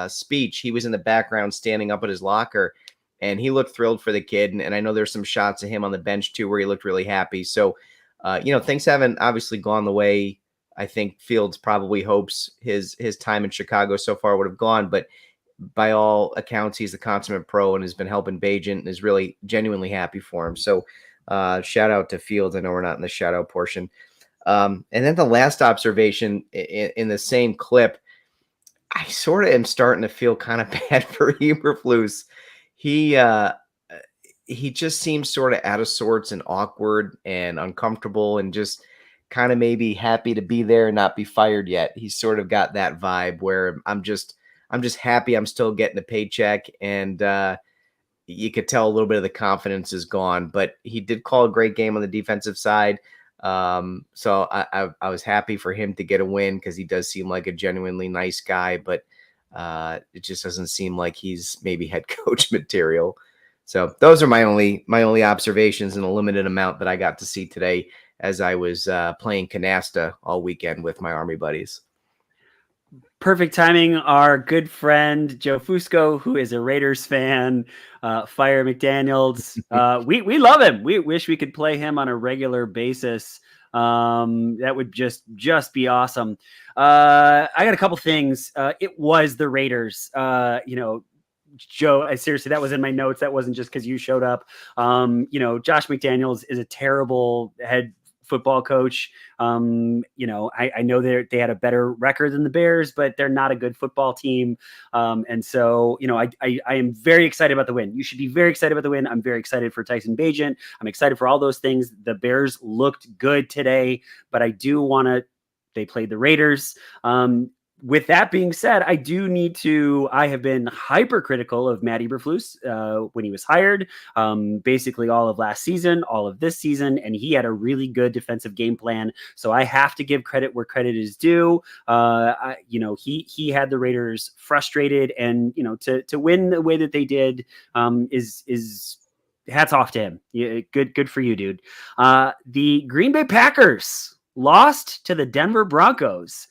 speech, he was in the background standing up at his locker, and he looked thrilled for the kid. And I know there's some shots of him on the bench too, where he looked really happy. So, things haven't obviously gone the way I think Fields probably hopes his time in Chicago so far would have gone. But by all accounts, he's the consummate pro and has been helping Bagent and is really genuinely happy for him. So shout out to Fields. I know we're not in the shout out portion. And then the last observation in the same clip, I sort of am starting to feel kind of bad for Eberflus. He just seems sort of out of sorts and awkward and uncomfortable and just kind of maybe happy to be there and not be fired yet. He's sort of got that vibe where I'm just happy I'm still getting a paycheck, and you could tell a little bit of the confidence is gone. But he did call a great game on the defensive side. So I was happy for him to get a win because he does seem like a genuinely nice guy, but it just doesn't seem like he's maybe head coach material. So those are my only observations in a limited amount that I got to see today as I was playing canasta all weekend with my Army buddies. Perfect timing. Our good friend Joe Fusco, who is a Raiders fan, Fire McDaniels. We love him. We wish we could play him on a regular basis. That would just be awesome. I got a couple things. It was the Raiders. Joe, seriously, that was in my notes. That wasn't just because you showed up. Josh McDaniels is a terrible head football coach. I know they had a better record than the Bears, but they're not a good football team. And so, I am very excited about the win. You should be very excited about the win. I'm very excited for Tyson Bagent. I'm excited for all those things. The Bears looked good today, but I do want to, they played the Raiders. with that being said, I have been hypercritical of Matt Eberflus when he was hired, basically all of last season, all of this season, and he had a really good defensive game plan. So I have to give credit where credit is due. He had the Raiders frustrated, and to win the way that they did is hats off to him. Yeah, good for you, dude. The Green Bay Packers lost to the Denver Broncos.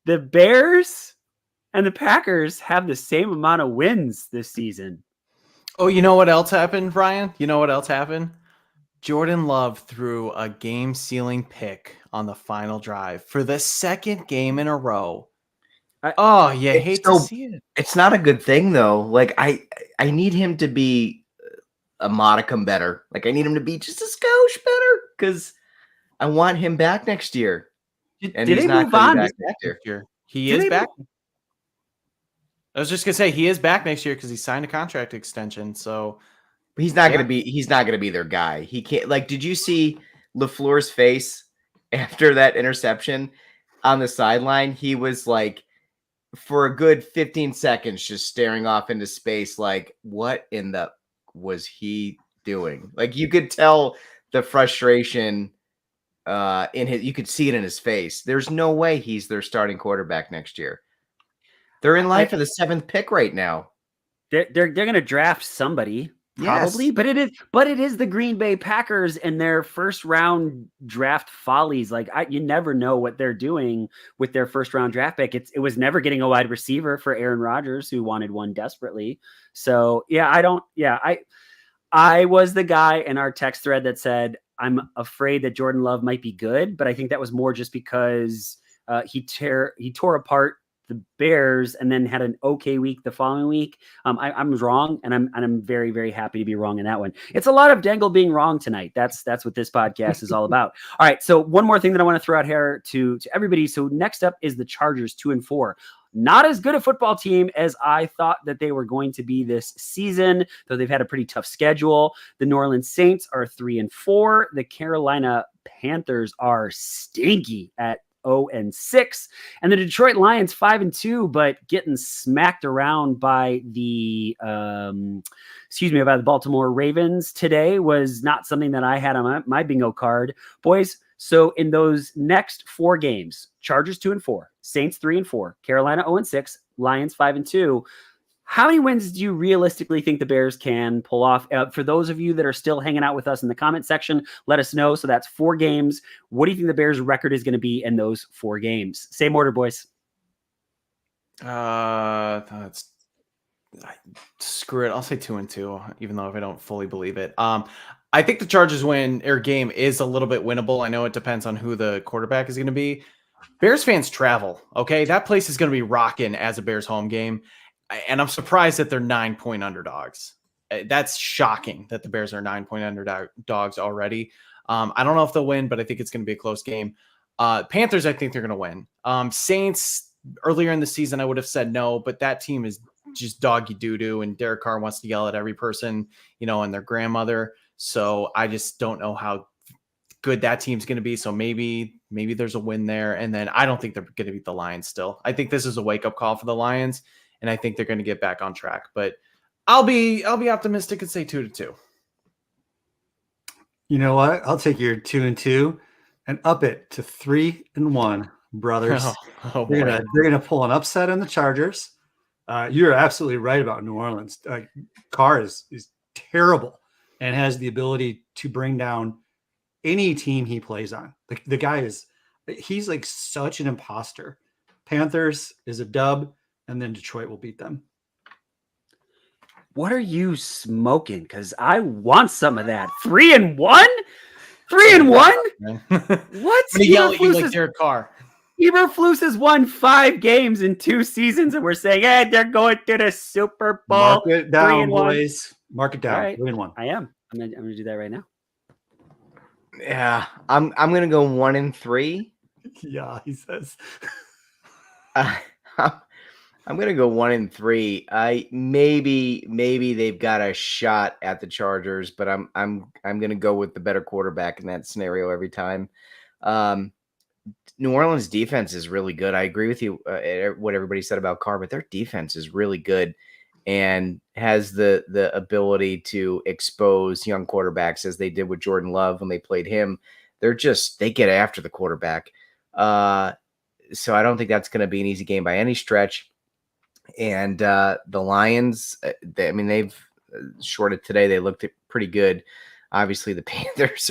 The Bears and the Packers have the same amount of wins this season. Oh, you know what else happened, Brian? You know what else happened? Jordan Love threw a game-sealing pick on the final drive for the second game in a row. You hate to see it. It's not a good thing, though. Like, I need him to be a modicum better. Like, I need him to be just a skosh better because I want him back next year. And did he's they not move on back next year. He is back. I was just gonna say he is back next year because he signed a contract extension. So he's not gonna be their guy. He can't. Like, did you see LaFleur's face after that interception on the sideline? He was like, for a good 15 seconds, just staring off into space. Like, what in the was he doing? Like, you could tell the frustration. You could see it in his face. There's no way he's their starting quarterback next year. They're in line for the 7th pick right now. They're going to draft somebody probably, yes. but it is the Green Bay Packers and their first round draft follies. Like you never know what they're doing with their first round draft pick. It was never getting a wide receiver for Aaron Rodgers, who wanted one desperately. So I was the guy in our text thread that said, I'm afraid that Jordan Love might be good, but I think that was more just because he tore apart the Bears and then had an okay week the following week. I'm wrong, and I'm very, very happy to be wrong in that one. It's a lot of Dangle being wrong tonight. That's what this podcast is all about. All right, so one more thing that I want to throw out here to everybody. So next up is the Chargers, 2-4. Not as good a football team as I thought that they were going to be this season, though they've had a pretty tough schedule. The New Orleans Saints are 3-4. The Carolina Panthers are stinky at 0-6, and the Detroit Lions 5-2, but getting smacked around by the by the Baltimore Ravens today was not something that I had on my bingo card, boys. So in those next 4 games, Chargers 2-4, Saints 3-4, Carolina 0-6, Lions 5-2. How many wins do you realistically think the Bears can pull off? For those of you that are still hanging out with us in the comment section, let us know. So that's 4 games. What do you think the Bears' record is going to be in those 4 games? Same order, boys. Screw it. I'll say 2-2, even though if I don't fully believe it. I think the Chargers game is a little bit winnable. I know it depends on who the quarterback is going to be. Bears fans travel. Okay. That place is going to be rocking as a Bears home game. And I'm surprised that they're 9-point underdogs. That's shocking that the Bears are 9-point underdogs already. I don't know if they'll win, but I think it's going to be a close game. Panthers, I think they're going to win. Saints, earlier in the season, I would have said no, but that team is just doggy doo-doo, and Derek Carr wants to yell at every person, and their grandmother. So I just don't know how good that team's going to be. So maybe there's a win there. And then I don't think they're going to beat the Lions still. I think this is a wake-up call for the Lions, and I think they're going to get back on track. But I'll be optimistic and say 2-2. You know what? I'll take your 2-2 and up it to 3-1, brothers. They're gonna pull an upset in the Chargers. You're absolutely right about New Orleans. Carr is terrible and has the ability to bring down any team he plays on. The guy he's like such an imposter. Panthers is a dub, and then Detroit will beat them. What are you smoking? Because I want some of that. 3-1? 3-1? What? I'm yell at you like Derek Carr. Eberflus has won 5 games in 2 seasons, and we're saying, hey, they're going to the Super Bowl. Mark it down, boys. Mark it down. Right. 3-1. I am. I'm gonna do that right now. Yeah, I'm gonna go 1-3. Yeah, he says. I'm gonna go 1-3. I maybe they've got a shot at the Chargers, but I'm gonna go with the better quarterback in that scenario every time. New Orleans defense is really good. I agree with you, what everybody said about Carr, but their defense is really good and has the ability to expose young quarterbacks as they did with Jordan Love when they played him. They get after the quarterback. So I don't think that's going to be an easy game by any stretch. And the Lions, they've shorted today. They looked pretty good. Obviously, the Panthers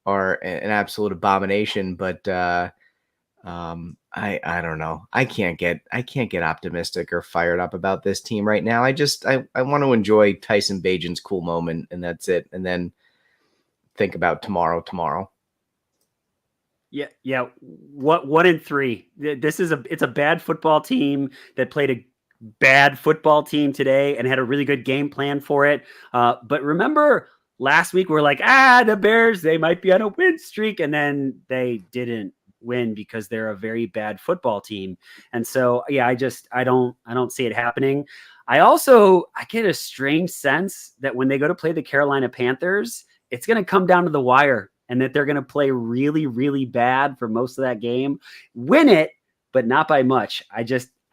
are an absolute abomination, but I don't know. I can't get optimistic or fired up about this team right now. I want to enjoy Tyson Bagent's cool moment, and that's it. And then think about tomorrow. Yeah. What 1-3? It's a bad football team that played a bad football team today and had a really good game plan for it. But remember last week we're like, the Bears, they might be on a win streak, and then they didn't win because they're a very bad football team. And so, yeah, I don't see it happening. I get a strange sense that when they go to play the Carolina Panthers, it's going to come down to the wire, and that they're going to play really, really bad for most of that game, win it, but not by much. I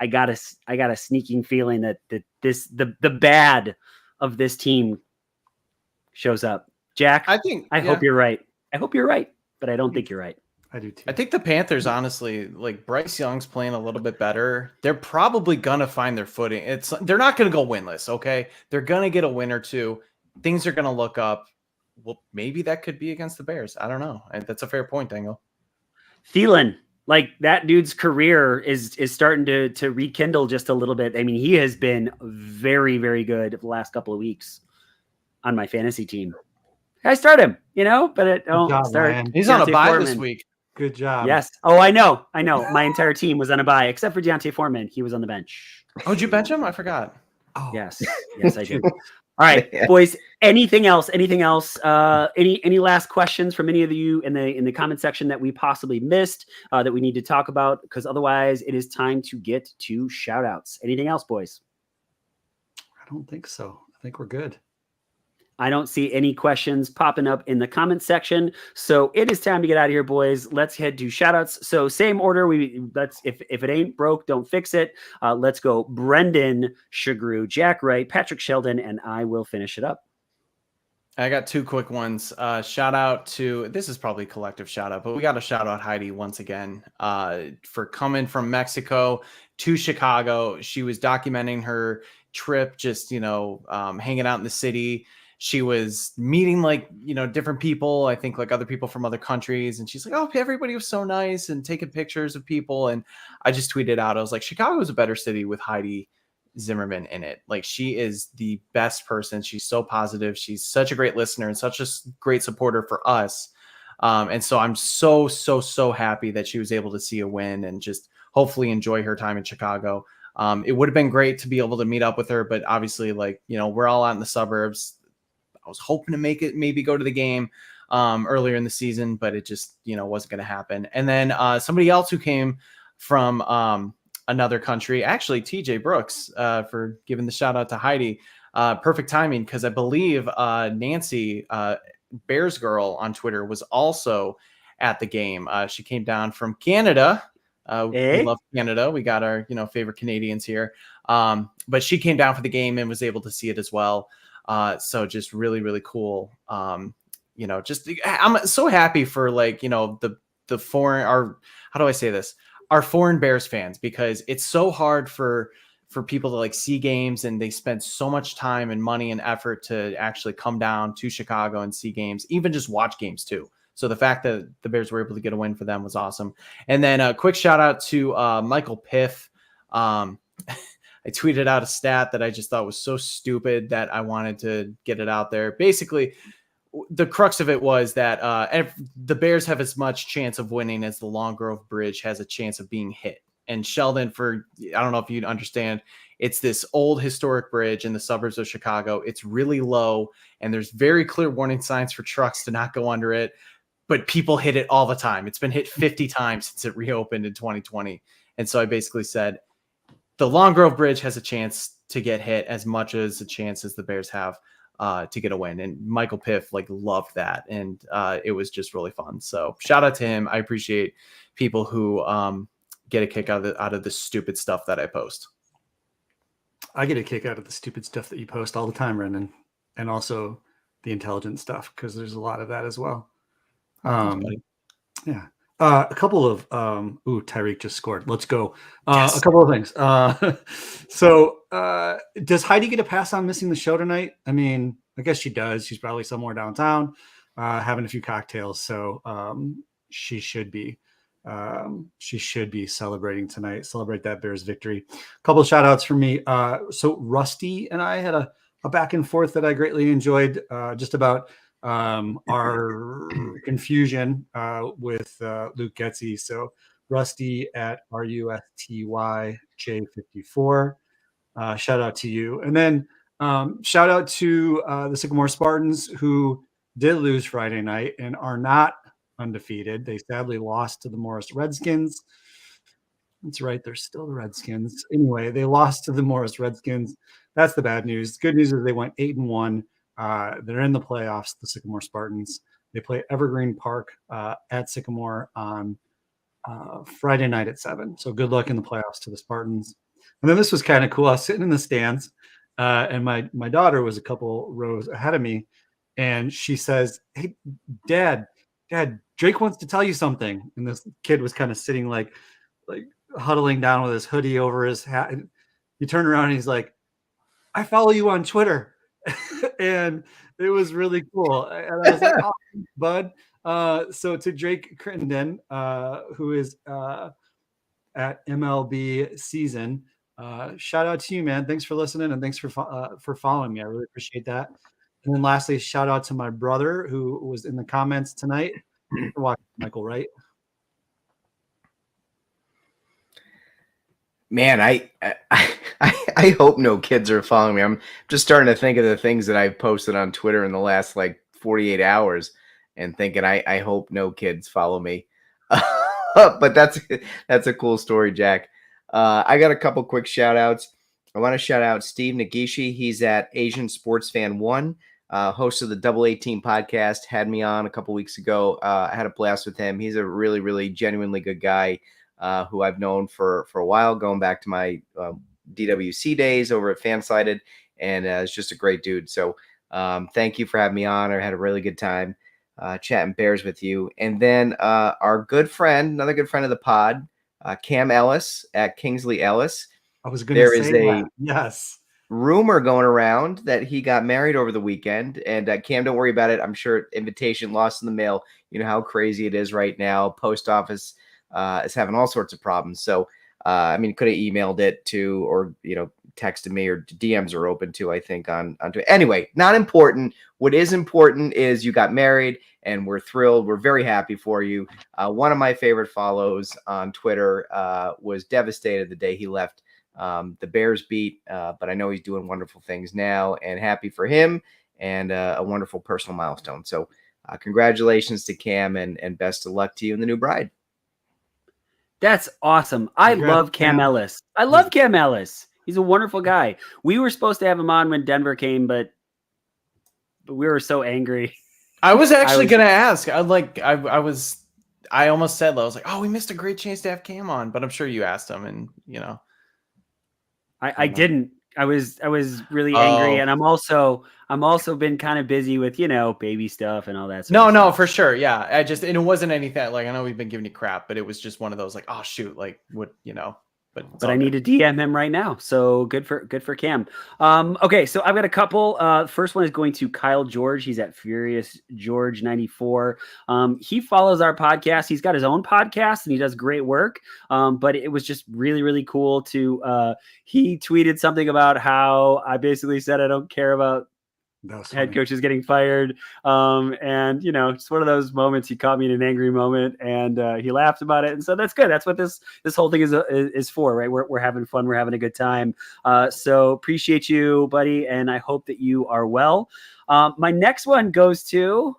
got a sneaking feeling that the bad of this team shows up. Jack, I hope you're right. I hope you're right, but I don't think you're right. I do too. I think the Panthers, honestly, like Bryce Young's playing a little bit better. They're probably gonna find their footing. They're not gonna go winless, okay? They're gonna get a win or two. Things are gonna look up. Well, maybe that could be against the Bears. I don't know. That's a fair point, Dangle. Thielen, like that dude's career is starting to rekindle just a little bit. I mean, he has been very, very good the last couple of weeks on my fantasy team. I start him, but I don't start. He's on a bye this week. Good job. Yes. Oh, I know. My entire team was on a bye except for Deontay Foreman. He was on the bench. Oh, did you bench him? I forgot. Oh. Yes, I did. All right, boys. Anything else? Any last questions from any of you in the comment section that we possibly missed that we need to talk about? Because otherwise, it is time to get to shout outs. Anything else, boys? I don't think so. I think we're good. I don't see any questions popping up in the comment section. So it is time to get out of here, boys. Let's head to shoutouts. So same order. If it ain't broke, don't fix it. Let's go Brendan Shagru, Jack Wright, Patrick Sheldon, and I will finish it up. I got two quick ones. Shout out to, this is probably a collective shout out, but we got to shout out Heidi once again for coming from Mexico to Chicago. She was documenting her trip, just, hanging out in the city. She was meeting different people, I think other people from other countries. And she's like, oh, everybody was so nice, and taking pictures of people. And I just tweeted out, I was like, Chicago is a better city with Heidi Zimmerman in it. Like, she is the best person. She's so positive. She's such a great listener and such a great supporter for us. And so I'm so happy that she was able to see a win and just hopefully enjoy her time in Chicago. It would have been great to be able to meet up with her, but obviously we're all out in the suburbs. I was hoping to maybe go to the game earlier in the season, but it just, wasn't going to happen. And then somebody else who came from another country, actually TJ Brooks, for giving the shout out to Heidi. Perfect timing, because I believe Nancy, Bears Girl on Twitter, was also at the game. She came down from Canada. We love Canada. We got our, favorite Canadians here. But she came down for the game and was able to see it as well. So just really, really cool. I'm so happy for the foreign, how do I say this? Our foreign Bears fans, because it's so hard for people to see games, and they spend so much time and money and effort to actually come down to Chicago and see games, even just watch games too. So the fact that the Bears were able to get a win for them was awesome. And then a quick shout out to Michael Piff. I tweeted out a stat that I just thought was so stupid that I wanted to get it out there. Basically, the crux of it was that the Bears have as much chance of winning as the Long Grove Bridge has a chance of being hit. And Sheldon, I don't know if you'd understand, it's this old historic bridge in the suburbs of Chicago. It's really low, and there's very clear warning signs for trucks to not go under it, but people hit it all the time. It's been hit 50 times since it reopened in 2020. And so I basically said, the Long Grove Bridge has a chance to get hit as much as a chance as the Bears have to get a win. And Michael Piff loved that, and it was just really fun. So shout out to him. I appreciate people who get a kick out of the stupid stuff that I post. I get a kick out of the stupid stuff that you post all the time, Brendan, and also the intelligent stuff, because there's a lot of that as well. Yeah. A couple of Tyreek just scored. Let's go. Yes. A couple of things. So does Heidi get a pass on missing the show tonight? I mean, I guess she does. She's probably somewhere downtown having a few cocktails. So she should be celebrating tonight. Celebrate that Bears victory. A couple of shout outs from me. So Rusty and I had a back and forth that I greatly enjoyed, just about our confusion with Luke Getzey. So Rusty at RUSTYJ54. Shout out to you. And then shout out to the Sycamore Spartans, who did lose Friday night and are not undefeated. They sadly lost to the Morris Redskins. That's right. They're still the Redskins. Anyway, they lost to the Morris Redskins. That's the bad news. The good news is they went 8-1. They're in the playoffs, the Sycamore Spartans. They play Evergreen Park at Sycamore on Friday night at 7. So good luck in the playoffs to the Spartans. And then this was kind of cool. I was sitting in the stands, and my daughter was a couple rows ahead of me, and she says, "Hey, Dad, Drake wants to tell you something." And this kid was kind of sitting like huddling down with his hoodie over his hat. And he turned around and he's like, "I follow you on Twitter." And it was really cool. And I was like, "Oh, bud." So to Drake Crittenden, who is at MLB Season, shout out to you, man. Thanks for listening, and thanks for following me. I really appreciate that. And then lastly, shout out to my brother who was in the comments tonight for watching Michael Wright. Man, I hope no kids are following me. I'm just starting to think of the things that I've posted on Twitter in the last 48 hours and thinking I hope no kids follow me. But that's a cool story, Jack. I got a couple quick shout outs. I want to shout out Steve Nagishi. He's at Asian Sports Fan 1, host of the Double 18 podcast, had me on a couple weeks ago. I had a blast with him. He's a really, really genuinely good guy who I've known for a while, going back to my DWC days over at Fansided, and it's just a great dude. So thank you for having me on. I had a really good time chatting Bears with you. And then our good friend, another good friend of the pod, Cam Ellis at Kingsley Ellis. I was going to say that. Yes. Rumor going around that he got married over the weekend, and Cam, don't worry about it. I'm sure invitation lost in the mail. You know how crazy it is right now. Post office is having all sorts of problems. So, I mean, could have emailed it to, or, texted me, or DMs are open to, I think on anyway, not important. What is important is you got married, and we're thrilled. We're very happy for you. One of my favorite follows on Twitter was devastated the day he left the Bears beat, but I know he's doing wonderful things now, and happy for him, and a wonderful personal milestone. So congratulations to Cam, and best of luck to you and the new bride. That's awesome. I love Cam Ellis. I love Cam Ellis. He's a wonderful guy. We were supposed to have him on when Denver came, but we were so angry. I was actually going to ask. I almost said, I was like, oh, we missed a great chance to have Cam on, but I'm sure you asked him, and I didn't. I was really angry, and I'm also been kind of busy with baby stuff and all that. No, for sure, yeah. And it wasn't anything I know we've been giving you crap, but it was just one of those oh shoot, what But I need to DM him right now. So good for Cam. Okay, so I've got a couple. First one is going to Kyle George. He's at Furious George 94. He follows our podcast. He's got his own podcast and he does great work. But it was just really, really cool to he tweeted something about how I basically said I don't care about head coaches getting fired. And it's one of those moments. He caught me in an angry moment, and he laughed about it. And so that's good. That's what this whole thing is for, right? We're having fun. We're having a good time. So appreciate you, buddy. And I hope that you are well. My next one goes to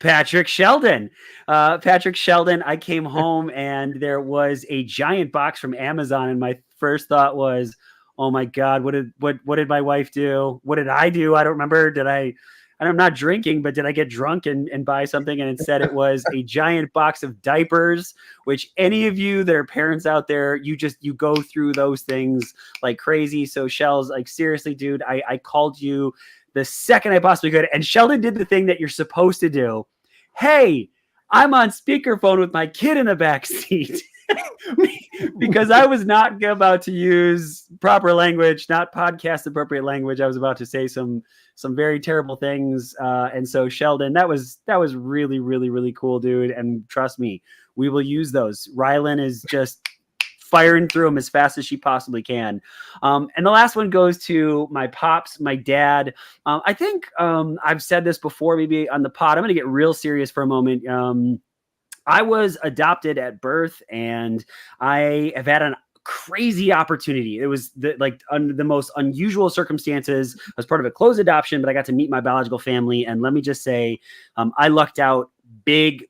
Patrick Sheldon. Patrick Sheldon, I came home and there was a giant box from Amazon. And my first thought was, oh my God, what did my wife do? What did I do? I don't remember. I'm not drinking, but did I get drunk and buy something? And instead it was a giant box of diapers, which any of you that are parents out there, you go through those things like crazy. So Shells, like seriously, dude, I called you the second I possibly could. And Sheldon did the thing that you're supposed to do. Hey, I'm on speakerphone with my kid in the back seat. Because I was not about to use proper language, not podcast appropriate language. I was about to say some very terrible things. And so Sheldon, that was really, really, really cool, dude. And trust me, we will use those. Rylan is just firing through them as fast as she possibly can. And the last one goes to my pops, my dad. I think I've said this before, maybe on the pod. I'm going to get real serious for a moment. I was adopted at birth, and I have had a crazy opportunity. It was under the most unusual circumstances. I was part of a closed adoption, but I got to meet my biological family. And let me just say, I lucked out big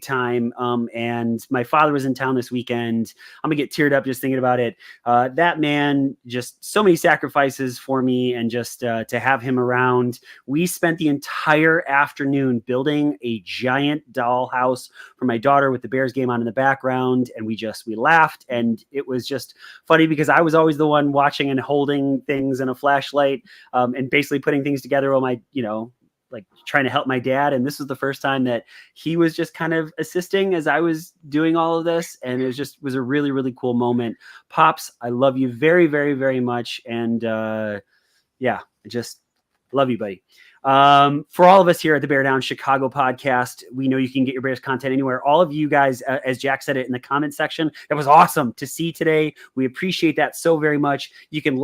time. And my father was in town this weekend. I'm gonna get teared up just thinking about it. That man, just so many sacrifices for me, and just to have him around. We spent the entire afternoon building a giant dollhouse for my daughter with the Bears game on in the background. And we laughed, and it was just funny because I was always the one watching and holding things in a flashlight, and basically putting things together while my, like trying to help my dad. And this was the first time that he was just kind of assisting as I was doing all of this. And it was a really, really cool moment. Pops, I love you very, very, very much. And I just love you, buddy. For all of us here at the Bear Down Chicago podcast, we know you can get your Bears content anywhere. All of you guys, as Jack said it in the comment section, that was awesome to see today. We appreciate that so very much. You can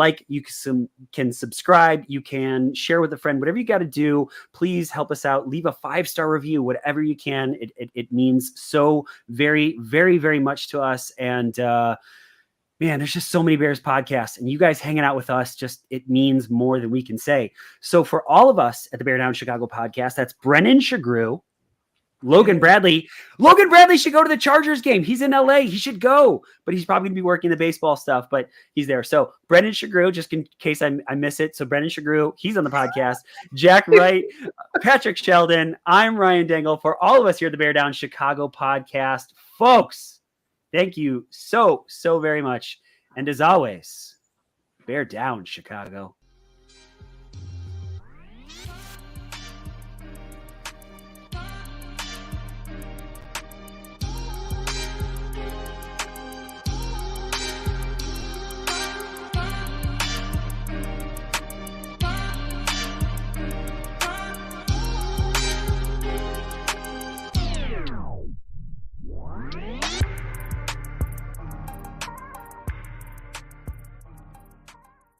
can subscribe, you can share with a friend, whatever you got to do. Please help us out. Leave a 5-star review, whatever you can. It means so very, very, very much to us. And man, there's just so many Bears podcasts, and you guys hanging out with us, it means more than we can say. So for all of us at the Bear Down Chicago podcast, that's Brennan Shagrew, Logan Bradley. Logan Bradley should go to the Chargers game. He's in LA. He should go, but he's probably gonna be working the baseball stuff, but he's there. So Brennan Shagrew, just in case I miss it. So Brennan Shagrew, he's on the podcast. Jack Wright, Patrick Sheldon. I'm Ryan Dangle. For all of us here at the Bear Down Chicago podcast, folks, thank you so, so very much. And as always, Bear down, Chicago.